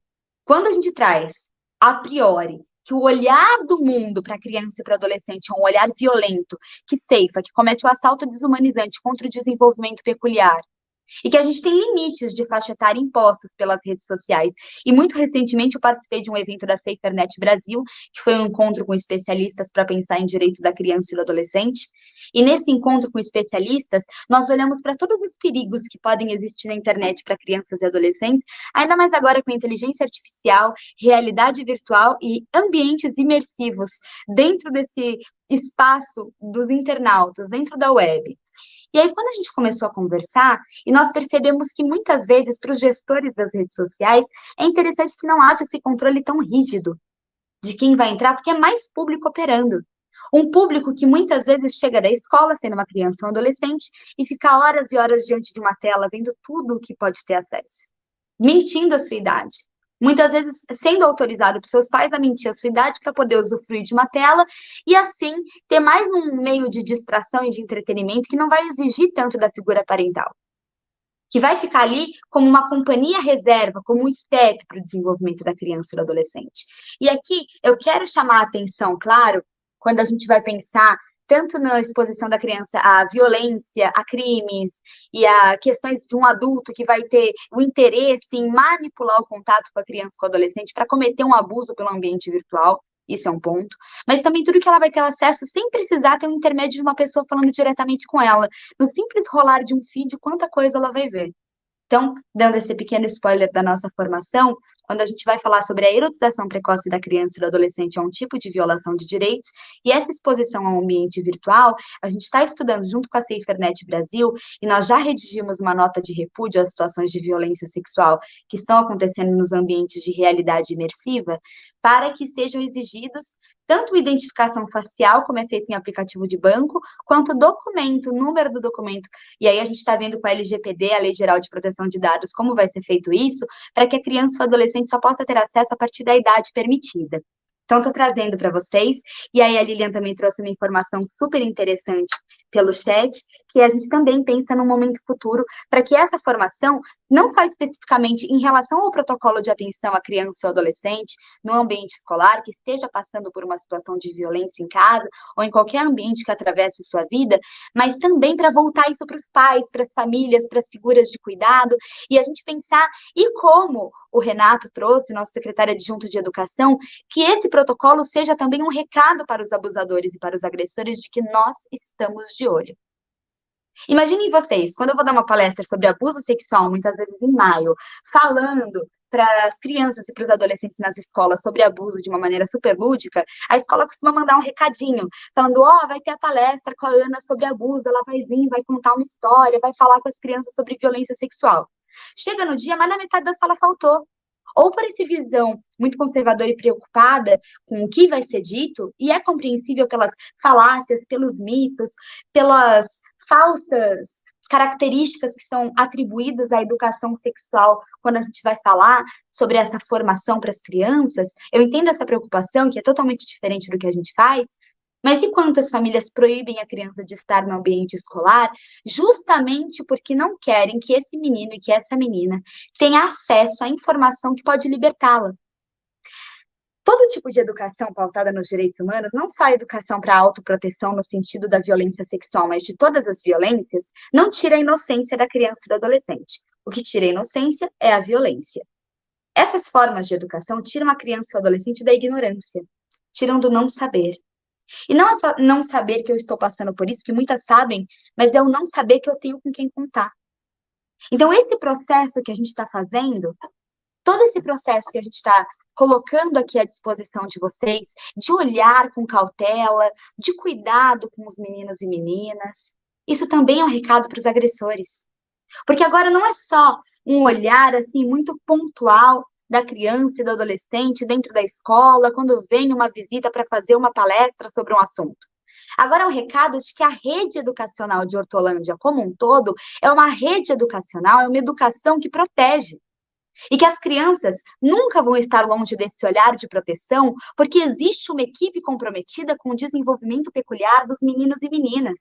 quando a gente traz, a priori, que o olhar do mundo para a criança e para o adolescente é um olhar violento, que ceifa, que comete o assalto desumanizante contra o desenvolvimento peculiar, E que a gente tem limites de faixa etária impostos pelas redes sociais. E muito recentemente eu participei de um evento da SaferNet Brasil, que foi um encontro com especialistas para pensar em direitos da criança e do adolescente. E nesse encontro com especialistas, nós olhamos para todos os perigos que podem existir na internet para crianças e adolescentes, ainda mais agora com inteligência artificial, realidade virtual e ambientes imersivos dentro desse espaço dos internautas, dentro da web. E aí, quando a gente começou a conversar, e nós percebemos que muitas vezes, para os gestores das redes sociais, é interessante que não haja esse controle tão rígido de quem vai entrar, porque é mais público operando. Um público que muitas vezes chega da escola, sendo uma criança ou um adolescente, e fica horas e horas diante de uma tela, vendo tudo o que pode ter acesso, mentindo a sua idade. Muitas vezes sendo autorizado por seus pais a mentir a sua idade para poder usufruir de uma tela e assim ter mais um meio de distração e de entretenimento que não vai exigir tanto da figura parental, que vai ficar ali como uma companhia reserva, como um step para o desenvolvimento da criança e do adolescente. E aqui eu quero chamar a atenção, claro, quando a gente vai pensar tanto na exposição da criança à violência, a crimes e a questões de um adulto que vai ter o interesse em manipular o contato com a criança e com o adolescente para cometer um abuso pelo ambiente virtual, isso é um ponto, mas também tudo que ela vai ter acesso sem precisar ter um intermédio de uma pessoa falando diretamente com ela, no simples rolar de um feed, quanta coisa ela vai ver. Então, dando esse pequeno spoiler da nossa formação, quando a gente vai falar sobre a erotização precoce da criança e do adolescente é um tipo de violação de direitos, e essa exposição ao ambiente virtual, a gente está estudando junto com a SaferNet Brasil, e nós já redigimos uma nota de repúdio às situações de violência sexual que estão acontecendo nos ambientes de realidade imersiva, para que sejam exigidos tanto identificação facial, como é feito em aplicativo de banco, quanto documento, número do documento. E aí a gente está vendo com a LGPD, a Lei Geral de Proteção de Dados, como vai ser feito isso, para que a criança ou adolescente só possa ter acesso a partir da idade permitida. Então, estou trazendo para vocês, e aí a Lilian também trouxe uma informação super interessante pelo chat, que a gente também pensa no momento futuro, para que essa formação, não só especificamente em relação ao protocolo de atenção à criança ou adolescente, no ambiente escolar, que esteja passando por uma situação de violência em casa, ou em qualquer ambiente que atravesse sua vida, mas também para voltar isso para os pais, para as famílias, para as figuras de cuidado, e a gente pensar, e como o Renato trouxe, nosso secretário adjunto de Educação, que esse protocolo seja também um recado para os abusadores e para os agressores de que nós estamos de olho. Imaginem vocês, quando eu vou dar uma palestra sobre abuso sexual, muitas vezes em maio, falando para as crianças e para os adolescentes nas escolas sobre abuso de uma maneira super lúdica, a escola costuma mandar um recadinho, falando, vai ter a palestra com a Ana sobre abuso, ela vai vir, vai contar uma história, vai falar com as crianças sobre violência sexual. Chega no dia, mas na metade da sala faltou. Ou por essa visão muito conservadora e preocupada com o que vai ser dito, e é compreensível pelas falácias, pelos mitos, pelas falsas características que são atribuídas à educação sexual quando a gente vai falar sobre essa formação para as crianças. Eu entendo essa preocupação, que é totalmente diferente do que a gente faz, mas e quantas famílias proíbem a criança de estar no ambiente escolar justamente porque não querem que esse menino e que essa menina tenha acesso à informação que pode libertá-la? Todo tipo de educação pautada nos direitos humanos, não só a educação para a autoproteção no sentido da violência sexual, mas de todas as violências, não tira a inocência da criança e do adolescente. O que tira a inocência é a violência. Essas formas de educação tiram a criança e o adolescente da ignorância, tiram do não saber. E não é só não saber que eu estou passando por isso, que muitas sabem, mas é o não saber que eu tenho com quem contar. Então, esse processo que a gente está fazendo, todo esse processo que a gente está colocando aqui à disposição de vocês, de olhar com cautela, de cuidado com os meninos e meninas, isso também é um recado para os agressores. Porque agora não é só um olhar assim muito pontual da criança e do adolescente dentro da escola, quando vem uma visita para fazer uma palestra sobre um assunto. Agora é um recado de que a rede educacional de Hortolândia como um todo é uma rede educacional, é uma educação que protege. E que as crianças nunca vão estar longe desse olhar de proteção, porque existe uma equipe comprometida com o desenvolvimento peculiar dos meninos e meninas.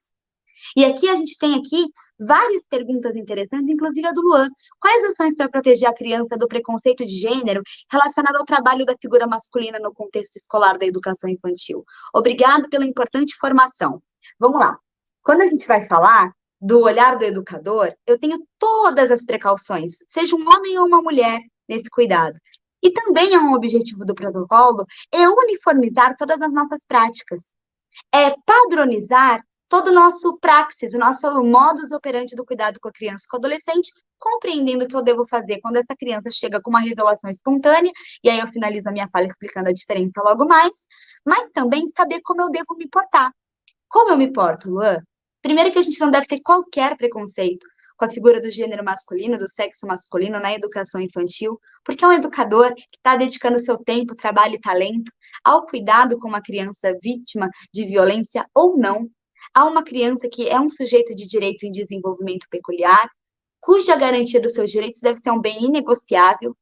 E aqui a gente tem aqui várias perguntas interessantes, inclusive a do Luan. Quais ações para proteger a criança do preconceito de gênero relacionado ao trabalho da figura masculina no contexto escolar da educação infantil? Obrigado pela importante formação. Vamos lá. Quando a gente vai falar do olhar do educador, eu tenho todas as precauções, seja um homem ou uma mulher, nesse cuidado. E também é um objetivo do protocolo é uniformizar todas as nossas práticas, é padronizar todo o nosso praxis, o nosso modus operandi do cuidado com a criança e com o adolescente, compreendendo o que eu devo fazer quando essa criança chega com uma revelação espontânea, e aí eu finalizo a minha fala explicando a diferença logo mais, mas também saber como eu devo me portar. Como eu me porto, Luan? Primeiro que a gente não deve ter qualquer preconceito com a figura do gênero masculino, do sexo masculino na educação infantil, porque é um educador que está dedicando seu tempo, trabalho e talento ao cuidado com uma criança vítima de violência ou não, a uma criança que é um sujeito de direito em desenvolvimento peculiar, cuja garantia dos seus direitos deve ser um bem inegociável,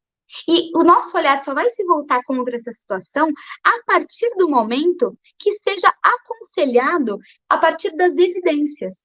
e o nosso olhar só vai se voltar contra essa situação a partir do momento que seja aconselhado a partir das evidências.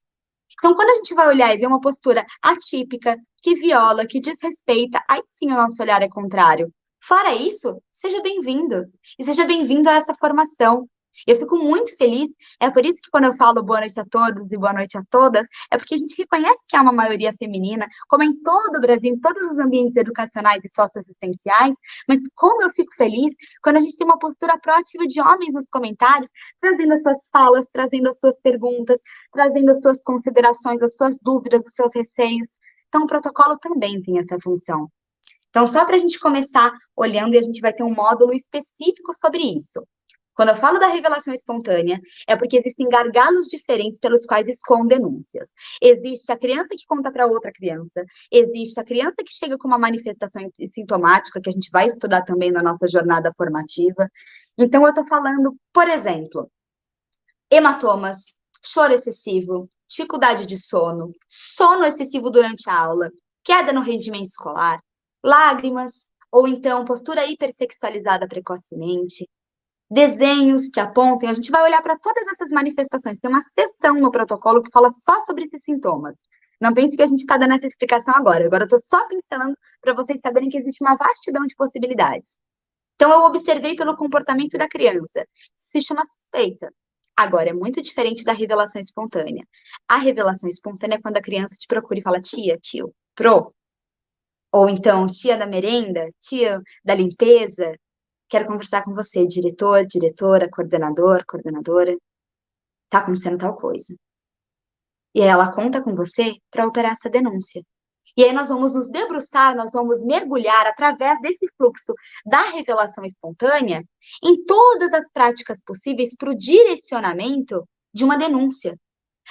Então, quando a gente vai olhar e ver uma postura atípica, que viola, que desrespeita, aí sim o nosso olhar é contrário. Fora isso, seja bem-vindo. E seja bem-vindo a essa formação. Eu fico muito feliz, é por isso que quando eu falo boa noite a todos e boa noite a todas, é porque a gente reconhece que há uma maioria feminina, como em todo o Brasil, em todos os ambientes educacionais e socioassistenciais, mas como eu fico feliz quando a gente tem uma postura proativa de homens nos comentários, trazendo as suas falas, trazendo as suas perguntas, trazendo as suas considerações, as suas dúvidas, os seus receios. Então, o protocolo também tem essa função. Então, só para a gente começar olhando, e a gente vai ter um módulo específico sobre isso. Quando eu falo da revelação espontânea, é porque existem gargalos diferentes pelos quais escoam denúncias. Existe a criança que conta para outra criança, existe a criança que chega com uma manifestação sintomática, que a gente vai estudar também na nossa jornada formativa. Então, eu estou falando, por exemplo, hematomas, choro excessivo, dificuldade de sono, sono excessivo durante a aula, queda no rendimento escolar, lágrimas, ou então postura hipersexualizada precocemente, desenhos que apontem, a gente vai olhar para todas essas manifestações. Tem uma seção no protocolo que fala só sobre esses sintomas. Não pense que a gente está dando essa explicação agora. Agora eu estou só pincelando para vocês saberem que existe uma vastidão de possibilidades. Então, eu observei pelo comportamento da criança. Se chama suspeita. Agora, é muito diferente da revelação espontânea. A revelação espontânea é quando a criança te procura e fala, tia, tio, pro. Ou então, tia da merenda, tia da limpeza, quero conversar com você, diretor, diretora, coordenador, coordenadora. Tá acontecendo tal coisa. E aí ela conta com você para operar essa denúncia. E aí nós vamos nos debruçar, nós vamos mergulhar através desse fluxo da revelação espontânea em todas as práticas possíveis para o direcionamento de uma denúncia.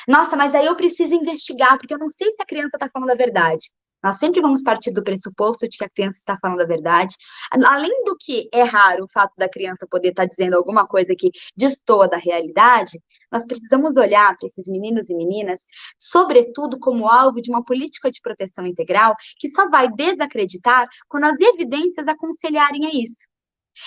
Nossa, mas aí eu preciso investigar, porque eu não sei se a criança está falando a verdade. Nós sempre vamos partir do pressuposto de que a criança está falando a verdade. Além do que é raro o fato da criança poder estar dizendo alguma coisa que destoa da realidade, nós precisamos olhar para esses meninos e meninas, sobretudo como alvo de uma política de proteção integral que só vai desacreditar quando as evidências aconselharem a isso.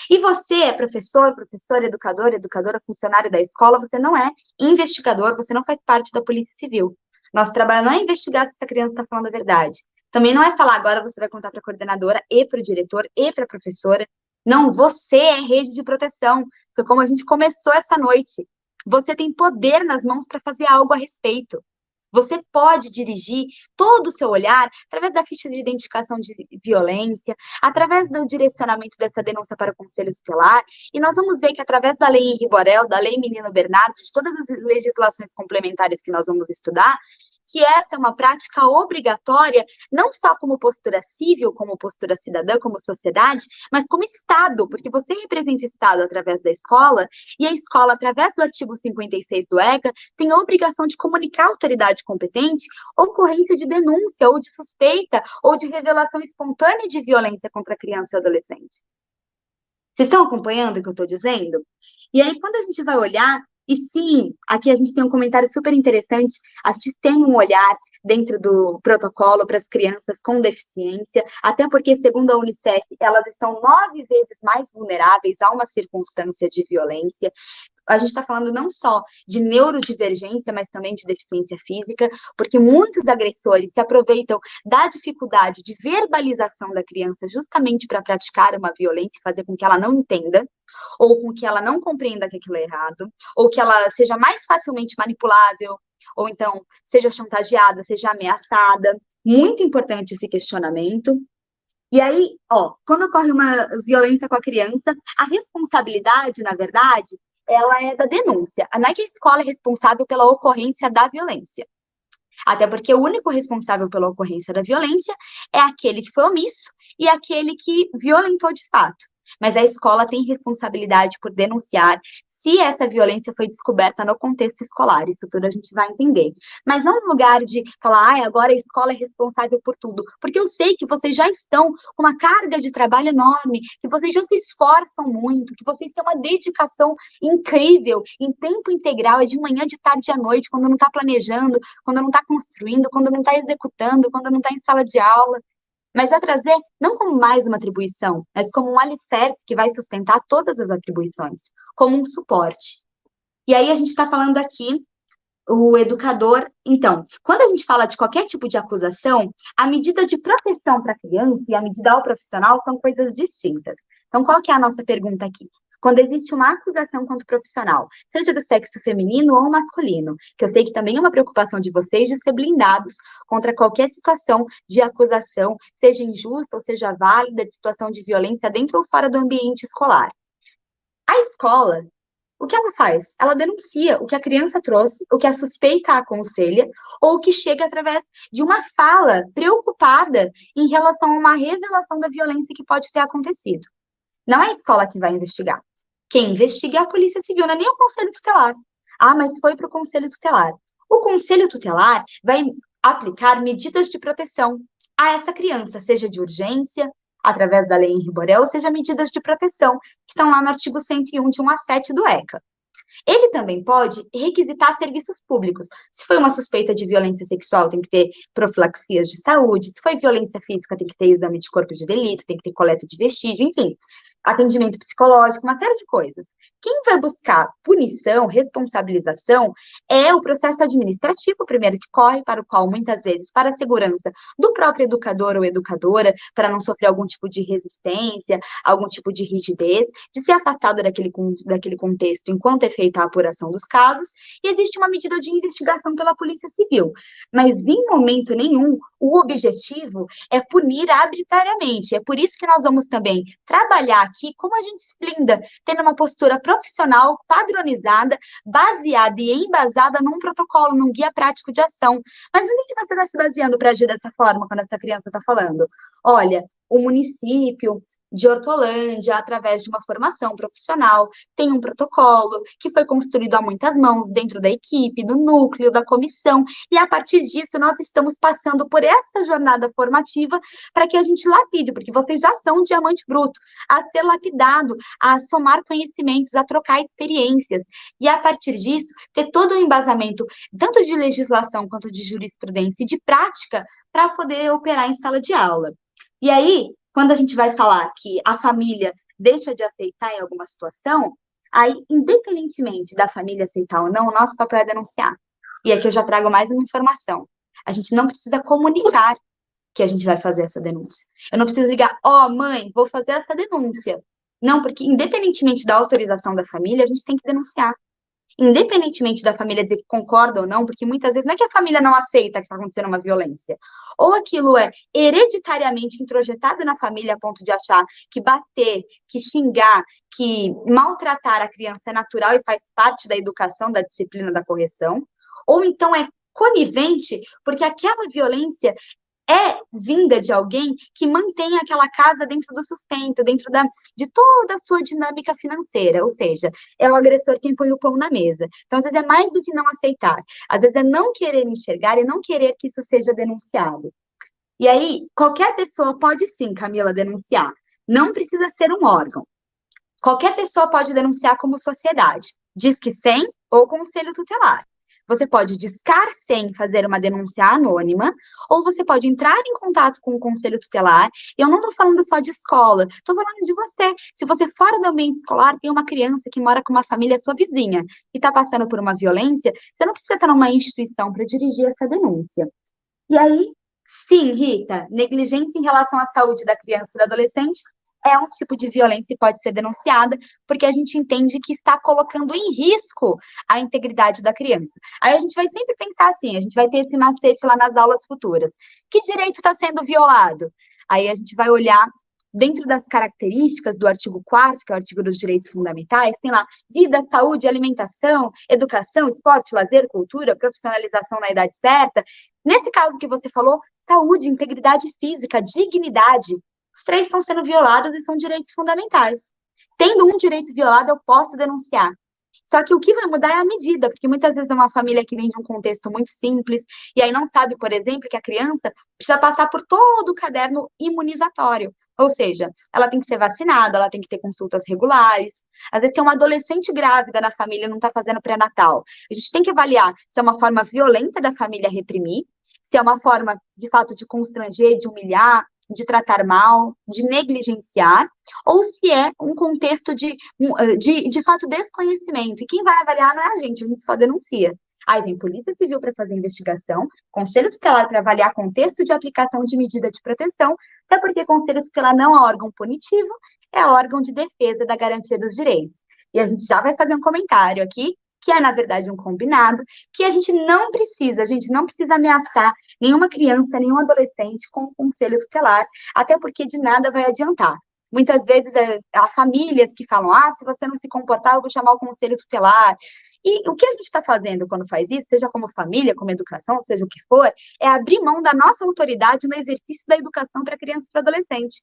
E você, professor, professora, educador, educadora, funcionário da escola, você não é investigador, você não faz parte da Polícia Civil. Nosso trabalho não é investigar se essa criança está falando a verdade. Também não é falar agora você vai contar para a coordenadora e para o diretor e para a professora. Não, você é rede de proteção. Foi como a gente começou essa noite. Você tem poder nas mãos para fazer algo a respeito. Você pode dirigir todo o seu olhar através da ficha de identificação de violência, através do direcionamento dessa denúncia para o Conselho Tutelar, e nós vamos ver que através da Lei Henri Borel, da Lei Menino Bernardo, de todas as legislações complementares que nós vamos estudar, que essa é uma prática obrigatória, não só como postura civil, como postura cidadã, como sociedade, mas como Estado, porque você representa o Estado através da escola, e a escola, através do artigo 56 do ECA, tem a obrigação de comunicar à autoridade competente ocorrência de denúncia, ou de suspeita, ou de revelação espontânea de violência contra criança e adolescente. Vocês estão acompanhando o que eu estou dizendo? E aí, quando a gente vai olhar, e sim, aqui a gente tem um comentário super interessante, a gente tem um olhar dentro do protocolo para as crianças com deficiência, até porque, segundo a Unicef, elas estão 9 vezes mais vulneráveis a uma circunstância de violência. A gente está falando não só de neurodivergência, mas também de deficiência física, porque muitos agressores se aproveitam da dificuldade de verbalização da criança justamente para praticar uma violência e fazer com que ela não entenda, ou com que ela não compreenda que aquilo é errado, ou que ela seja mais facilmente manipulável, ou então seja chantageada, seja ameaçada. Muito importante esse questionamento. E aí, quando ocorre uma violência com a criança, a responsabilidade, na verdade, ela é da denúncia. Não é que a escola é responsável pela ocorrência da violência. Até porque o único responsável pela ocorrência da violência é aquele que foi omisso e aquele que violentou de fato. Mas a escola tem responsabilidade por denunciar se essa violência foi descoberta no contexto escolar. Isso tudo a gente vai entender. Mas não no lugar de falar, agora a escola é responsável por tudo. Porque eu sei que vocês já estão com uma carga de trabalho enorme, que vocês já se esforçam muito, que vocês têm uma dedicação incrível, em tempo integral, é de manhã, de tarde e à noite, quando não está planejando, quando não está construindo, quando não está executando, quando não está em sala de aula. Mas é trazer não como mais uma atribuição, mas como um alicerce que vai sustentar todas as atribuições, como um suporte. E aí a gente está falando aqui, o educador... Então, quando a gente fala de qualquer tipo de acusação, a medida de proteção para a criança e a medida ao profissional são coisas distintas. Então, qual que é a nossa pergunta aqui? Quando existe uma acusação contra o profissional, seja do sexo feminino ou masculino, que eu sei que também é uma preocupação de vocês de ser blindados contra qualquer situação de acusação, seja injusta ou seja válida, de situação de violência dentro ou fora do ambiente escolar. A escola, o que ela faz? Ela denuncia o que a criança trouxe, o que a suspeita aconselha, ou o que chega através de uma fala preocupada em relação a uma revelação da violência que pode ter acontecido. Não é a escola que vai investigar. Quem investiga é a Polícia Civil, não é nem o Conselho Tutelar. Mas foi para o Conselho Tutelar. O Conselho Tutelar vai aplicar medidas de proteção a essa criança, seja de urgência, através da Lei Henri Borel, seja medidas de proteção, que estão lá no artigo 101, de 1 a 7 do ECA. Ele também pode requisitar serviços públicos. Se foi uma suspeita de violência sexual, tem que ter profilaxias de saúde. Se foi violência física, tem que ter exame de corpo de delito, tem que ter coleta de vestígio, enfim, atendimento psicológico, uma série de coisas. Quem vai buscar punição, responsabilização, é o processo administrativo, primeiro que corre, para o qual, muitas vezes, para a segurança do próprio educador ou educadora, para não sofrer algum tipo de resistência, algum tipo de rigidez, de ser afastado daquele contexto enquanto é feita a apuração dos casos, e existe uma medida de investigação pela Polícia Civil. Mas, em momento nenhum, o objetivo é punir arbitrariamente. É por isso que nós vamos também trabalhar aqui como a gente se blinda, tendo uma postura profissional, padronizada, baseada e embasada num protocolo, num guia prático de ação. Mas o que você está se baseando para agir dessa forma quando essa criança está falando? Olha, o município de Hortolândia, através de uma formação profissional, tem um protocolo que foi construído a muitas mãos dentro da equipe, do núcleo, da comissão, e a partir disso nós estamos passando por essa jornada formativa para que a gente lapide, porque vocês já são um diamante bruto, a ser lapidado, a somar conhecimentos, a trocar experiências, e a partir disso ter todo um embasamento, tanto de legislação quanto de jurisprudência e de prática, para poder operar em sala de aula. E aí, quando a gente vai falar que a família deixa de aceitar em alguma situação, aí, independentemente da família aceitar ou não, o nosso papel é denunciar. E aqui eu já trago mais uma informação. A gente não precisa comunicar que a gente vai fazer essa denúncia. Eu não preciso ligar, mãe, vou fazer essa denúncia. Não, porque independentemente da autorização da família, a gente tem que denunciar. Independentemente da família dizer que concorda ou não, porque muitas vezes não é que a família não aceita que está acontecendo uma violência, ou aquilo é hereditariamente introjetado na família a ponto de achar que bater, que xingar, que maltratar a criança é natural e faz parte da educação, da disciplina, da correção, ou então é conivente porque aquela violência é vinda de alguém que mantém aquela casa dentro do sustento, dentro de toda a sua dinâmica financeira, ou seja, é o agressor quem põe o pão na mesa. Então, às vezes é mais do que não aceitar, às vezes é não querer enxergar e não querer que isso seja denunciado. E aí, qualquer pessoa pode sim, Camila, denunciar, não precisa ser um órgão. Qualquer pessoa pode denunciar como sociedade, Disque 100 ou Conselho Tutelar. Você pode discar sem fazer uma denúncia anônima, ou você pode entrar em contato com o Conselho Tutelar. E eu não estou falando só de escola, estou falando de você. Se você fora do ambiente escolar tem uma criança que mora com uma família sua vizinha e está passando por uma violência, você não precisa estar numa instituição para dirigir essa denúncia. E aí, sim, Rita, negligência em relação à saúde da criança e do adolescente é um tipo de violência e pode ser denunciada, porque a gente entende que está colocando em risco a integridade da criança. Aí a gente vai sempre pensar assim, a gente vai ter esse macete lá nas aulas futuras. Que direito está sendo violado? Aí a gente vai olhar dentro das características do artigo 4º, que é o artigo dos direitos fundamentais, tem lá vida, saúde, alimentação, educação, esporte, lazer, cultura, profissionalização na idade certa. Nesse caso que você falou, saúde, integridade física, dignidade, os 3 estão sendo violados e são direitos fundamentais. Tendo um direito violado, eu posso denunciar. Só que o que vai mudar é a medida, porque muitas vezes é uma família que vem de um contexto muito simples, e aí não sabe, por exemplo, que a criança precisa passar por todo o caderno imunizatório. Ou seja, ela tem que ser vacinada, ela tem que ter consultas regulares. Às vezes tem uma adolescente grávida na família e não está fazendo pré-natal. A gente tem que avaliar se é uma forma violenta da família reprimir, se é uma forma, de fato, de constranger, de humilhar, de tratar mal, de negligenciar, ou se é um contexto de fato, desconhecimento. E quem vai avaliar não é a gente só denuncia. Aí vem Polícia Civil para fazer investigação, Conselho Tutelar para avaliar contexto de aplicação de medida de proteção, até porque Conselho Tutelar não é órgão punitivo, é órgão de defesa da garantia dos direitos. E a gente já vai fazer um comentário aqui, que é, na verdade, um combinado, que a gente não precisa ameaçar nenhuma criança, nenhum adolescente com o conselho tutelar, até porque de nada vai adiantar. Muitas vezes há famílias que falam, se você não se comportar, eu vou chamar o conselho tutelar. E o que a gente está fazendo quando faz isso, seja como família, como educação, seja o que for, é abrir mão da nossa autoridade no exercício da educação para criança e para adolescente.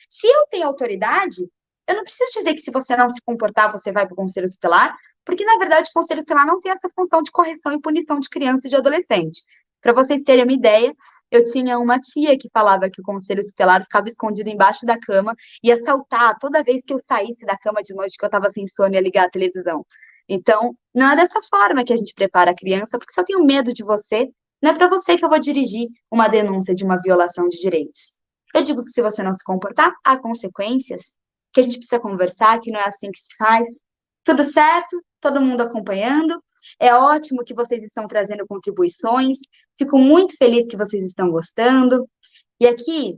Se eu tenho autoridade, eu não preciso dizer que se você não se comportar, você vai para o conselho tutelar, porque, na verdade, o conselho tutelar não tem essa função de correção e punição de criança e de adolescente. Para vocês terem uma ideia, eu tinha uma tia que falava que o conselho tutelar ficava escondido embaixo da cama e ia saltar toda vez que eu saísse da cama de noite, que eu estava sem sono e ia ligar a televisão. Então, não é dessa forma que a gente prepara a criança, porque se eu tenho medo de você, não é para você que eu vou dirigir uma denúncia de uma violação de direitos. Eu digo que se você não se comportar, há consequências, que a gente precisa conversar, que não é assim que se faz. Tudo certo? Todo mundo acompanhando? É ótimo que vocês estão trazendo contribuições. Fico muito feliz que vocês estão gostando. E aqui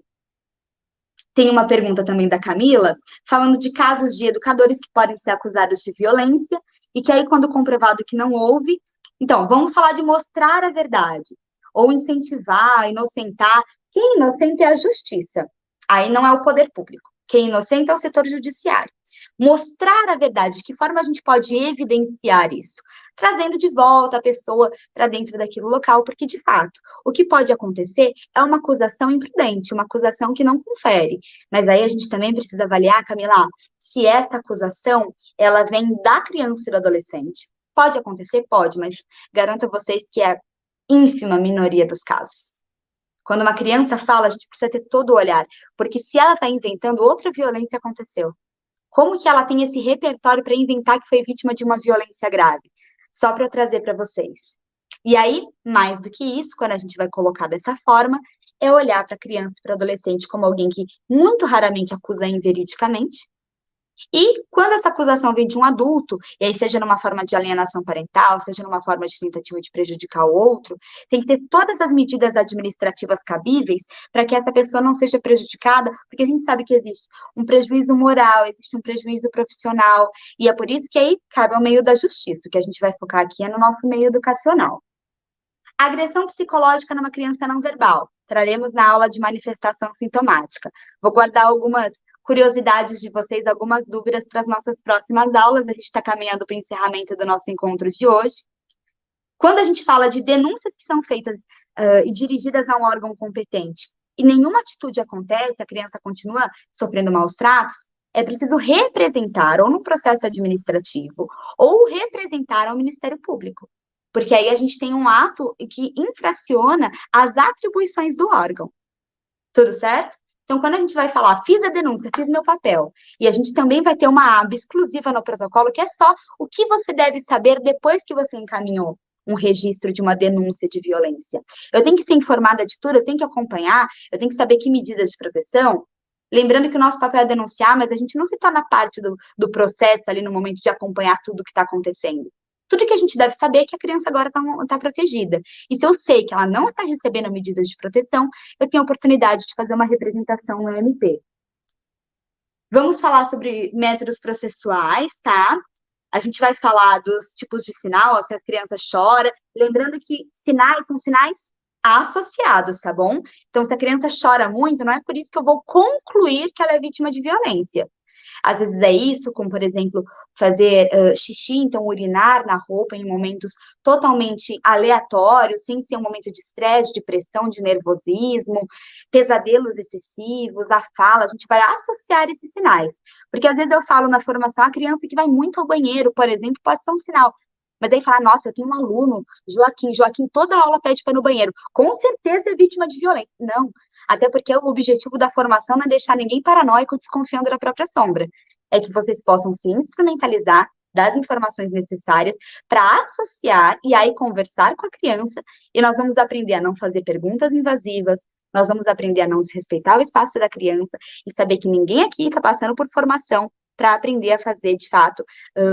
tem uma pergunta também da Camila, falando de casos de educadores que podem ser acusados de violência e que aí, quando comprovado que não houve, então, vamos falar de mostrar a verdade, ou incentivar, inocentar. Quem inocenta é a justiça. Aí não é o poder público. Quem inocenta é o setor judiciário. Mostrar a verdade, de que forma a gente pode evidenciar isso? Trazendo de volta a pessoa para dentro daquele local, porque, de fato, o que pode acontecer é uma acusação imprudente, uma acusação que não confere. Mas aí a gente também precisa avaliar, Camila, se essa acusação, ela vem da criança e do adolescente. Pode acontecer? Pode, mas garanto a vocês que é a ínfima minoria dos casos. Quando uma criança fala, a gente precisa ter todo o olhar, porque se ela está inventando, outra violência aconteceu. Como que ela tem esse repertório para inventar que foi vítima de uma violência grave? Só para eu trazer para vocês. E aí, mais do que isso, quando a gente vai colocar dessa forma, é olhar para a criança e para o adolescente como alguém que muito raramente acusa inveridicamente. E quando essa acusação vem de um adulto, e aí seja numa forma de alienação parental, seja numa forma de tentativa de prejudicar o outro, tem que ter todas as medidas administrativas cabíveis para que essa pessoa não seja prejudicada, porque a gente sabe que existe um prejuízo moral, existe um prejuízo profissional, e é por isso que aí cabe ao meio da justiça. O que a gente vai focar aqui é no nosso meio educacional. Agressão psicológica numa criança não verbal. Traremos na aula de manifestação sintomática. Vou guardar algumas curiosidades de vocês, algumas dúvidas para as nossas próximas aulas. A gente está caminhando para o encerramento do nosso encontro de hoje. Quando a gente fala de denúncias que são feitas e dirigidas a um órgão competente e nenhuma atitude acontece, a criança continua sofrendo maus tratos, é preciso representar ou no processo administrativo ou representar ao Ministério Público. Porque aí a gente tem um ato que infraciona as atribuições do órgão. Tudo certo? Então, quando a gente vai falar, fiz a denúncia, fiz meu papel, e a gente também vai ter uma aba exclusiva no protocolo, que é só o que você deve saber depois que você encaminhou um registro de uma denúncia de violência. Eu tenho que ser informada de tudo, eu tenho que acompanhar, eu tenho que saber que medidas de proteção. Lembrando que o nosso papel é denunciar, mas a gente não se torna parte do processo ali no momento de acompanhar tudo o que está acontecendo. Tudo que a gente deve saber é que a criança agora está protegida. E se eu sei que ela não está recebendo medidas de proteção, eu tenho a oportunidade de fazer uma representação no MP. Vamos falar sobre métodos processuais, tá? A gente vai falar dos tipos de sinal, ó, se a criança chora. Lembrando que sinais são sinais associados, tá bom? Então, se a criança chora muito, não é por isso que eu vou concluir que ela é vítima de violência. Às vezes é isso, como, por exemplo, fazer xixi, então urinar na roupa em momentos totalmente aleatórios, sem ser um momento de estresse, de pressão, de nervosismo, pesadelos excessivos, a fala, a gente vai associar esses sinais. Porque às vezes eu falo na formação, a criança que vai muito ao banheiro, por exemplo, pode ser um sinal. Mas aí fala, nossa, eu tenho um aluno, Joaquim toda aula pede para ir no banheiro. Com certeza é vítima de violência. Não, até porque o objetivo da formação não é deixar ninguém paranoico desconfiando da própria sombra. É que vocês possam se instrumentalizar das informações necessárias para associar e aí conversar com a criança. E nós vamos aprender a não fazer perguntas invasivas, nós vamos aprender a não desrespeitar o espaço da criança e saber que ninguém aqui está passando por formação para aprender a fazer, de fato,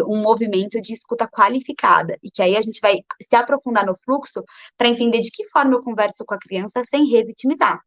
um movimento de escuta qualificada. E que aí a gente vai se aprofundar no fluxo para entender de que forma eu converso com a criança sem revitimizar.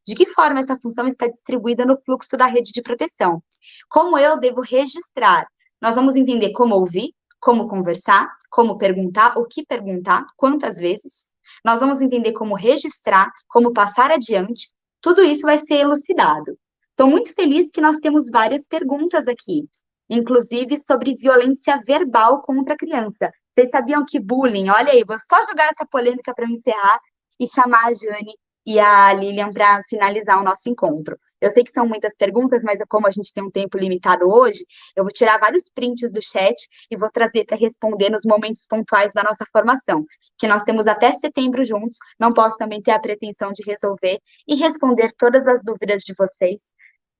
De que forma essa função está distribuída no fluxo da rede de proteção. Como eu devo registrar. Nós vamos entender como ouvir, como conversar, como perguntar, o que perguntar, quantas vezes. Nós vamos entender como registrar, como passar adiante. Tudo isso vai ser elucidado. Estou muito feliz que nós temos várias perguntas aqui, inclusive sobre violência verbal contra a criança. Vocês sabiam que bullying, olha aí, vou só jogar essa polêmica para eu encerrar e chamar a Jane e a Lilian para finalizar o nosso encontro. Eu sei que são muitas perguntas, mas como a gente tem um tempo limitado hoje, eu vou tirar vários prints do chat e vou trazer para responder nos momentos pontuais da nossa formação, que nós temos até setembro juntos, não posso também ter a pretensão de resolver e responder todas as dúvidas de vocês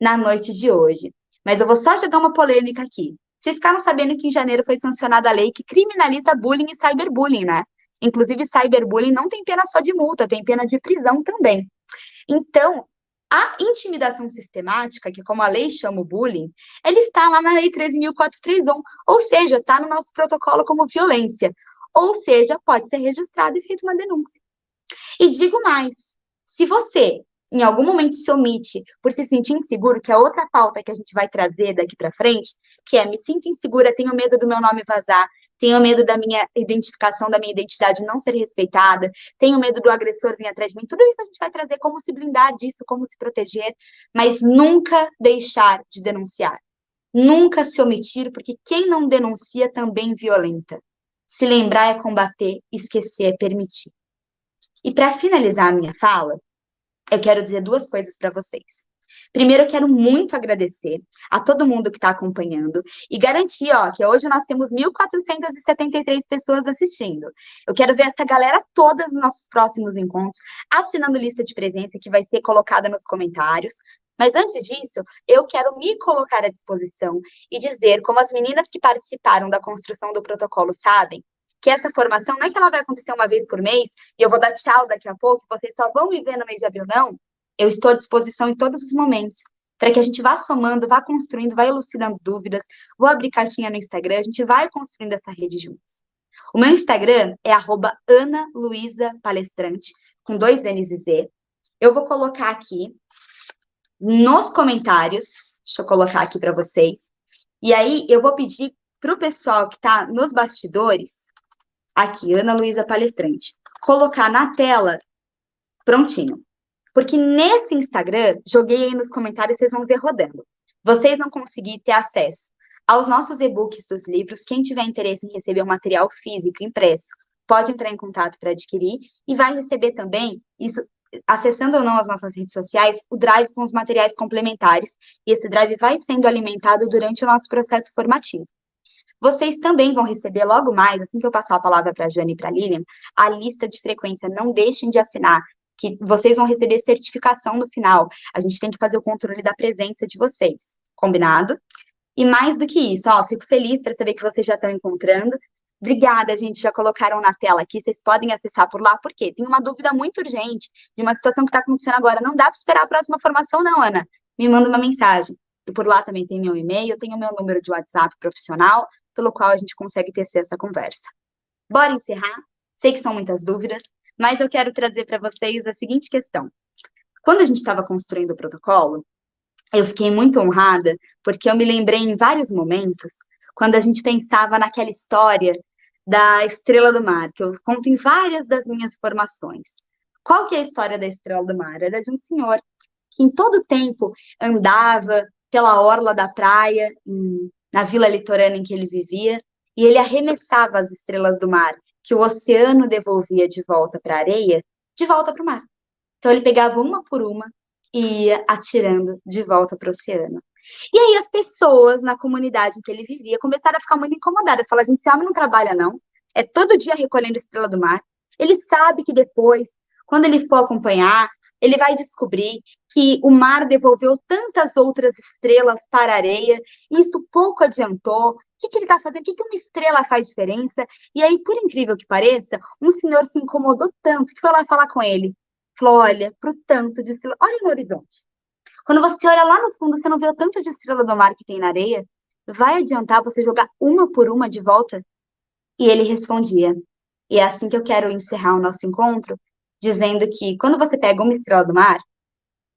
na noite de hoje. Mas eu vou só jogar uma polêmica aqui. Vocês ficaram sabendo que em janeiro foi sancionada a lei que criminaliza bullying e cyberbullying, né? Inclusive, cyberbullying não tem pena só de multa, tem pena de prisão também. Então, a intimidação sistemática, que como a lei chama o bullying, ele está lá na Lei 13.431, ou seja, está no nosso protocolo como violência. Ou seja, pode ser registrado e feita uma denúncia. E digo mais, se você em algum momento se omite por se sentir inseguro, que é outra pauta que a gente vai trazer daqui para frente, que é me sinto insegura, tenho medo do meu nome vazar, tenho medo da minha identificação, da minha identidade não ser respeitada, tenho medo do agressor vir atrás de mim, tudo isso a gente vai trazer como se blindar disso, como se proteger, mas nunca deixar de denunciar, nunca se omitir, porque quem não denuncia também violenta. Se lembrar é combater, esquecer é permitir. E para finalizar a minha fala, eu quero dizer duas coisas para vocês. Primeiro, eu quero muito agradecer a todo mundo que está acompanhando e garantir, que hoje nós temos 1.473 pessoas assistindo. Eu quero ver essa galera toda nos nossos próximos encontros, assinando lista de presença que vai ser colocada nos comentários. Mas antes disso, eu quero me colocar à disposição e dizer, como as meninas que participaram da construção do protocolo sabem, que essa formação não é que ela vai acontecer uma vez por mês e eu vou dar tchau daqui a pouco, vocês só vão me ver no mês de abril, não. Eu estou à disposição em todos os momentos, para que a gente vá somando, vá construindo, vá elucidando dúvidas, vou abrir caixinha no Instagram, a gente vai construindo essa rede juntos. O meu Instagram é @AnaLuisaPalestrante, com 2 N's e Z. Eu vou colocar aqui nos comentários, deixa eu colocar aqui para vocês, e aí eu vou pedir para o pessoal que está nos bastidores, aqui, Ana Luísa Palestrante, colocar na tela prontinho. Porque nesse Instagram, joguei aí nos comentários, vocês vão ver rodando. Vocês vão conseguir ter acesso aos nossos e-books dos livros. Quem tiver interesse em receber o material físico impresso, pode entrar em contato para adquirir e vai receber também, isso, acessando ou não as nossas redes sociais, o Drive com os materiais complementares. E esse Drive vai sendo alimentado durante o nosso processo formativo. Vocês também vão receber logo mais, assim que eu passar a palavra para a Jane e para a Lilian, a lista de frequência. Não deixem de assinar, que vocês vão receber certificação no final. A gente tem que fazer o controle da presença de vocês. Combinado? E mais do que isso, fico feliz para saber que vocês já estão encontrando. Obrigada, gente, já colocaram na tela aqui. Vocês podem acessar por lá, porque tem uma dúvida muito urgente de uma situação que está acontecendo agora. Não dá para esperar a próxima formação, não, Ana. Me manda uma mensagem. E por lá também tem meu e-mail, tem o meu número de WhatsApp profissional, pelo qual a gente consegue tecer essa conversa. Bora encerrar? Sei que são muitas dúvidas, mas eu quero trazer para vocês a seguinte questão. Quando a gente estava construindo o protocolo, Eu fiquei muito honrada, porque eu me lembrei em vários momentos, quando a gente pensava naquela história da Estrela do Mar, que eu conto em várias das minhas formações. Qual que é a história da Estrela do Mar? Era de um senhor que em todo tempo andava pela orla da praia, na vila litorânea em que ele vivia, e ele arremessava as estrelas do mar, que o oceano devolvia de volta para a areia, de volta para o mar. Então ele pegava uma por uma e ia atirando de volta para o oceano. E aí as pessoas na comunidade em que ele vivia começaram a ficar muito incomodadas. Falaram, gente, esse homem não trabalha não, é todo dia recolhendo estrela do mar. Ele sabe que depois, quando ele for acompanhar, ele vai descobrir que o mar devolveu tantas outras estrelas para a areia, e isso pouco adiantou. O que ele está fazendo? O que uma estrela faz diferença? E aí, por incrível que pareça, um senhor se incomodou tanto que foi lá falar com ele. Falou, olha, pro tanto de estrela, olha no horizonte. Quando você olha lá no fundo, você não vê o tanto de estrela do mar que tem na areia? Vai adiantar você jogar uma por uma de volta? E ele respondia. E é assim que eu quero encerrar o nosso encontro, dizendo que quando você pega uma estrela do mar,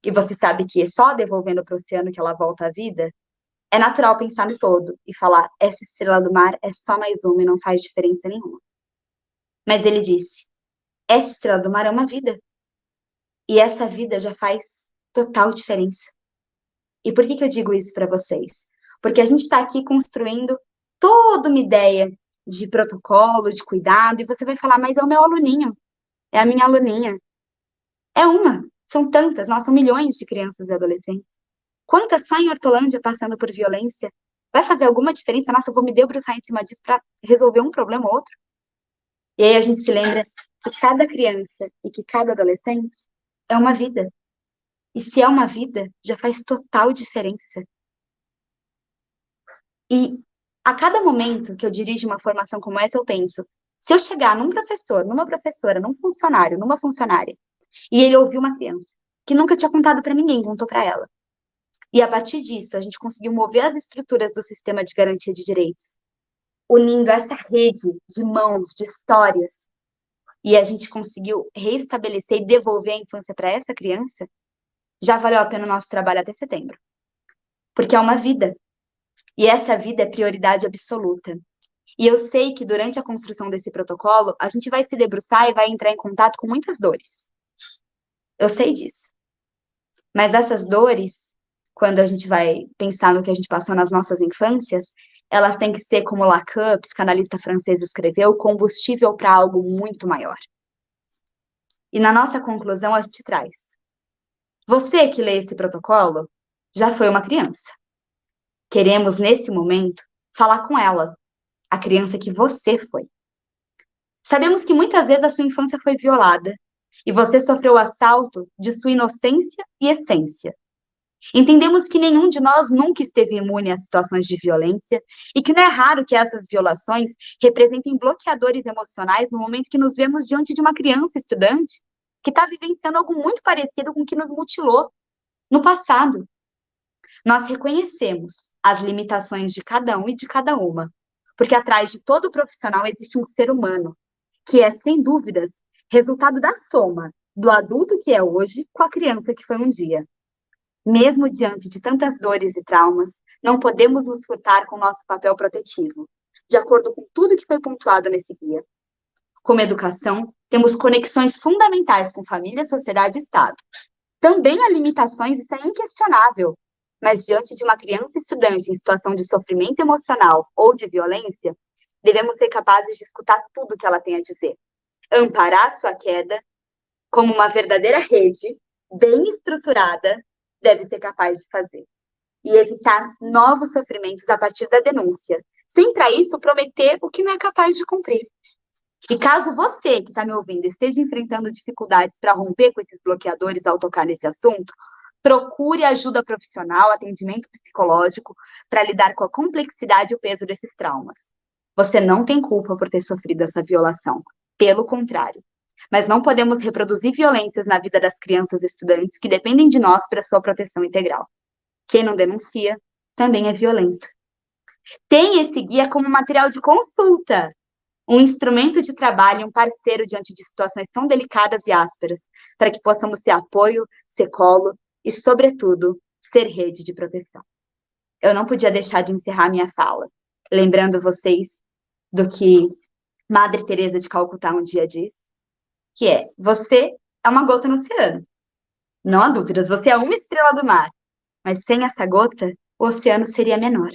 e você sabe que é só devolvendo para o oceano que ela volta à vida, é natural pensar no todo e falar, essa estrela do mar é só mais uma e não faz diferença nenhuma. Mas ele disse, essa estrela do mar é uma vida. E essa vida já faz total diferença. E por que eu digo isso para vocês? Porque a gente está aqui construindo toda uma ideia de protocolo, de cuidado, e você vai falar, mas é o meu aluninho, é a minha aluninha. É uma, são tantas, nós são milhões de crianças e adolescentes. Quantas saem em Hortolândia passando por violência? Vai fazer alguma diferença? Nossa, eu vou me debruçar em cima disso para resolver um problema ou outro? E aí a gente se lembra que cada criança e que cada adolescente é uma vida. E se é uma vida, já faz total diferença. E a cada momento que eu dirijo uma formação como essa, eu penso, se eu chegar num professor, numa professora, num funcionário, numa funcionária, e ele ouviu uma criança que nunca tinha contado para ninguém, contou para ela. E a partir disso, a gente conseguiu mover as estruturas do sistema de garantia de direitos, unindo essa rede de mãos, de histórias, e a gente conseguiu reestabelecer e devolver a infância para essa criança, já valeu a pena o nosso trabalho até setembro. Porque é uma vida. E essa vida é prioridade absoluta. E eu sei que durante a construção desse protocolo, a gente vai se debruçar e vai entrar em contato com muitas dores. Eu sei disso. Mas essas dores, quando a gente vai pensar no que a gente passou nas nossas infâncias, elas têm que ser, como Lacan, psicanalista francês, escreveu, combustível para algo muito maior. E na nossa conclusão, a gente traz. Você que lê esse protocolo já foi uma criança. Queremos, nesse momento, falar com ela, a criança que você foi. Sabemos que muitas vezes a sua infância foi violada e você sofreu o assalto de sua inocência e essência. Entendemos que nenhum de nós nunca esteve imune a situações de violência e que não é raro que essas violações representem bloqueadores emocionais no momento que nos vemos diante de uma criança estudante que está vivenciando algo muito parecido com o que nos mutilou no passado. Nós reconhecemos as limitações de cada um e de cada uma, porque atrás de todo profissional existe um ser humano, que é, sem dúvidas, resultado da soma do adulto que é hoje com a criança que foi um dia. Mesmo diante de tantas dores e traumas, não podemos nos furtar com nosso papel protetivo, de acordo com tudo que foi pontuado nesse guia. Como educação, temos conexões fundamentais com família, sociedade e Estado. Também há limitações, isso é inquestionável, mas diante de uma criança estudante em situação de sofrimento emocional ou de violência, devemos ser capazes de escutar tudo que ela tem a dizer. Amparar sua queda como uma verdadeira rede, bem estruturada, deve ser capaz de fazer. E evitar novos sofrimentos a partir da denúncia, sem para isso prometer o que não é capaz de cumprir. E caso você que está me ouvindo esteja enfrentando dificuldades para romper com esses bloqueadores ao tocar nesse assunto, procure ajuda profissional, atendimento psicológico, para lidar com a complexidade e o peso desses traumas. Você não tem culpa por ter sofrido essa violação. Pelo contrário. Mas não podemos reproduzir violências na vida das crianças e estudantes que dependem de nós para sua proteção integral. Quem não denuncia também é violento. Tem esse guia como material de consulta, um instrumento de trabalho e um parceiro diante de situações tão delicadas e ásperas, para que possamos ser apoio, ser colo e, sobretudo, ser rede de proteção. Eu não podia deixar de encerrar minha fala, lembrando vocês do que Madre Teresa de Calcutá um dia disse, que é: você é uma gota no oceano. Não há dúvidas, você é uma estrela do mar, mas sem essa gota, o oceano seria menor.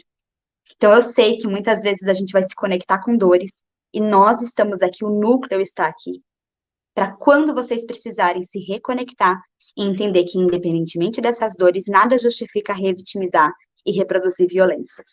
Então eu sei que muitas vezes a gente vai se conectar com dores, e nós estamos aqui, o núcleo está aqui, para quando vocês precisarem se reconectar e entender que, independentemente dessas dores, nada justifica revitimizar e reproduzir violências.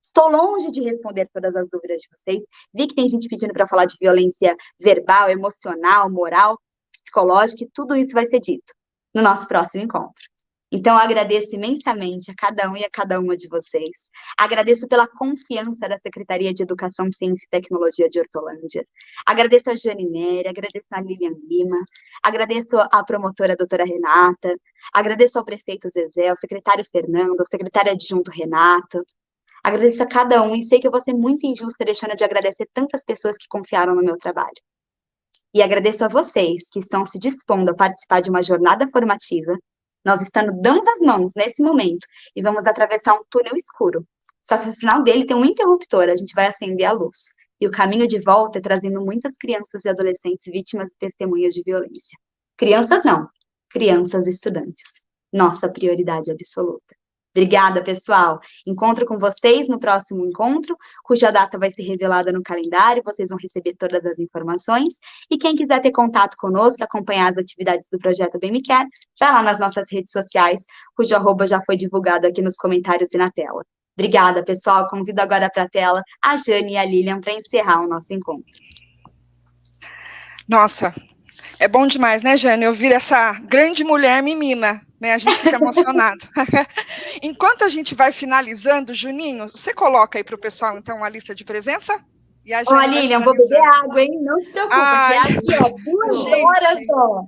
Estou longe de responder todas as dúvidas de vocês. Vi que tem gente pedindo para falar de violência verbal, emocional, moral, psicológica, e tudo isso vai ser dito no nosso próximo encontro. Então, eu agradeço imensamente a cada um e a cada uma de vocês. Agradeço pela confiança da Secretaria de Educação, Ciência e Tecnologia de Hortolândia. Agradeço a Jane Nery, agradeço a Lilian Lima, agradeço à promotora a doutora Renata, agradeço ao prefeito Zezé, ao secretário Fernando, ao secretário adjunto Renato. Agradeço a cada um e sei que eu vou ser muito injusta deixando de agradecer tantas pessoas que confiaram no meu trabalho. E agradeço a vocês que estão se dispondo a participar de uma jornada formativa. Nós estamos dando as mãos nesse momento e vamos atravessar um túnel escuro. Só que no final dele tem um interruptor, a gente vai acender a luz. E o caminho de volta é trazendo muitas crianças e adolescentes vítimas e testemunhas de violência. Crianças não, crianças e estudantes. Nossa prioridade absoluta. Obrigada, pessoal. Encontro com vocês no próximo encontro, cuja data vai ser revelada no calendário, vocês vão receber todas as informações. E quem quiser ter contato conosco, acompanhar as atividades do Projeto Bem Me Quer, vai lá nas nossas redes sociais, cujo arroba já foi divulgado aqui nos comentários e na tela. Obrigada, pessoal. Convido agora para a tela a Jane e a Lilian para encerrar o nosso encontro. Nossa, é bom demais, né, Jane? Ouvir essa grande mulher menina, né? A gente fica emocionado. Enquanto a gente vai finalizando, Juninho, você coloca aí para o pessoal, então, a lista de presença? E a Jane Lilian, vou beber água, hein? Não se preocupe, que é aqui, ó, 2 horas só.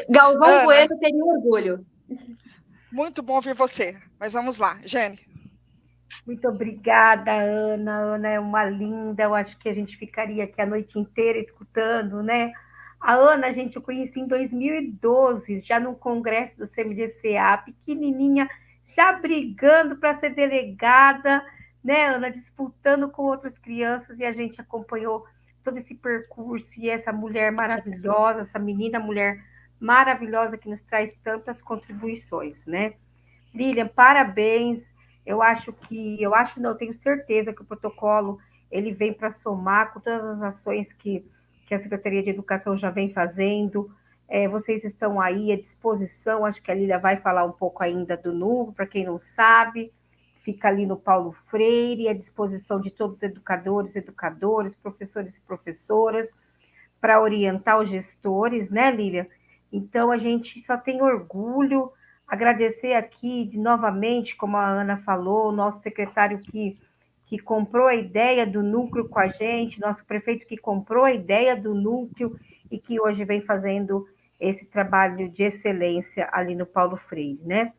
Galvão Bueno teria orgulho. Muito bom ouvir você, mas vamos lá, Jane. Muito obrigada, Ana. Ana é uma linda, eu acho que a gente ficaria aqui a noite inteira escutando, né? A Ana, gente, eu conheci em 2012, já no congresso do CMDCA, pequenininha, já brigando para ser delegada, né, Ana, disputando com outras crianças, e a gente acompanhou todo esse percurso, e essa mulher maravilhosa, essa menina mulher maravilhosa que nos traz tantas contribuições, né? Lilian, parabéns. Eu tenho certeza que o protocolo ele vem para somar com todas as ações que a Secretaria de Educação já vem fazendo. Vocês estão aí à disposição, acho que a Lília vai falar um pouco ainda do núcleo, para quem não sabe, fica ali no Paulo Freire, à disposição de todos os educadores, professores e professoras, para orientar os gestores, né, Lília? Então, a gente só tem orgulho, agradecer aqui novamente, como a Ana falou, o nosso secretário que comprou a ideia do núcleo com a gente, nosso prefeito que comprou a ideia do núcleo e que hoje vem fazendo esse trabalho de excelência ali no Paulo Freire, né?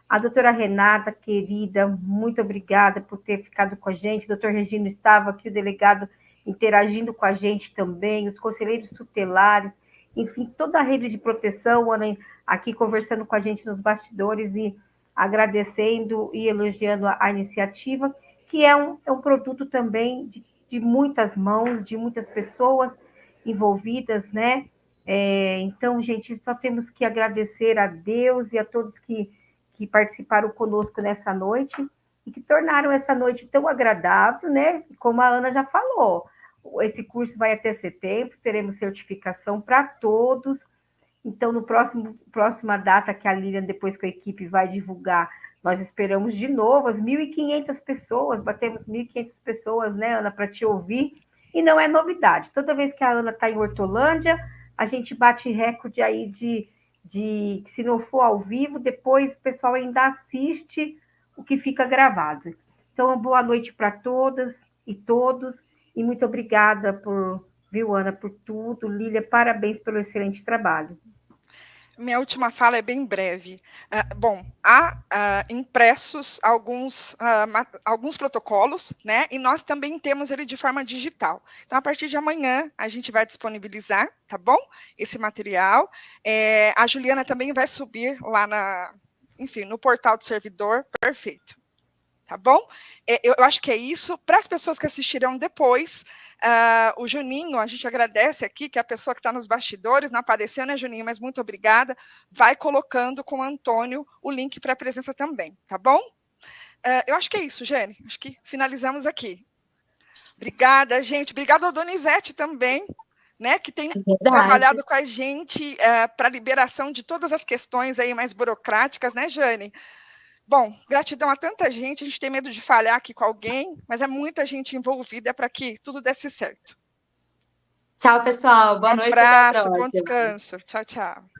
A doutora Renata, querida, muito obrigada por ter ficado com a gente. O doutor Regino estava aqui, o delegado interagindo com a gente também, os conselheiros tutelares, enfim, toda a rede de proteção, Ana, aqui conversando com a gente nos bastidores e agradecendo e elogiando a iniciativa, que é um produto também de muitas mãos, de muitas pessoas envolvidas, né? Então, gente, só temos que agradecer a Deus e a todos que participaram conosco nessa noite e que tornaram essa noite tão agradável, né? Como a Ana já falou, esse curso vai até setembro, teremos certificação para todos. Então, no próxima data que a Lilian, depois com a equipe, vai divulgar, nós esperamos de novo as 1.500 pessoas, batemos 1.500 pessoas, né, Ana, para te ouvir, e não é novidade. Toda vez que a Ana está em Hortolândia, a gente bate recorde aí de se não for ao vivo, depois o pessoal ainda assiste o que fica gravado. Então, boa noite para todas e todos, e muito obrigada viu, Ana, por tudo. Lília, parabéns pelo excelente trabalho. Minha última fala é bem breve. Bom, há impressos alguns protocolos, né? E nós também temos ele de forma digital. Então, a partir de amanhã, a gente vai disponibilizar, tá bom? Esse material. A Juliana também vai subir lá enfim, no portal do servidor, perfeito. Tá bom? Eu acho que é isso. Para as pessoas que assistirão depois, o Juninho, a gente agradece aqui, que é a pessoa que está nos bastidores, não apareceu, né, Juninho? Mas muito obrigada. Vai colocando com o Antônio o link para a presença também, tá bom? Eu acho que é isso, Jane. Acho que finalizamos aqui. Obrigada, gente. Obrigada ao Donizete também, né, que tem trabalhado com a gente para a liberação de todas as questões aí mais burocráticas, né, Jane? Bom, gratidão a tanta gente, a gente tem medo de falhar aqui com alguém, mas é muita gente envolvida para que tudo desse certo. Tchau, pessoal. Boa noite. Um abraço, bom descanso. Tchau, tchau.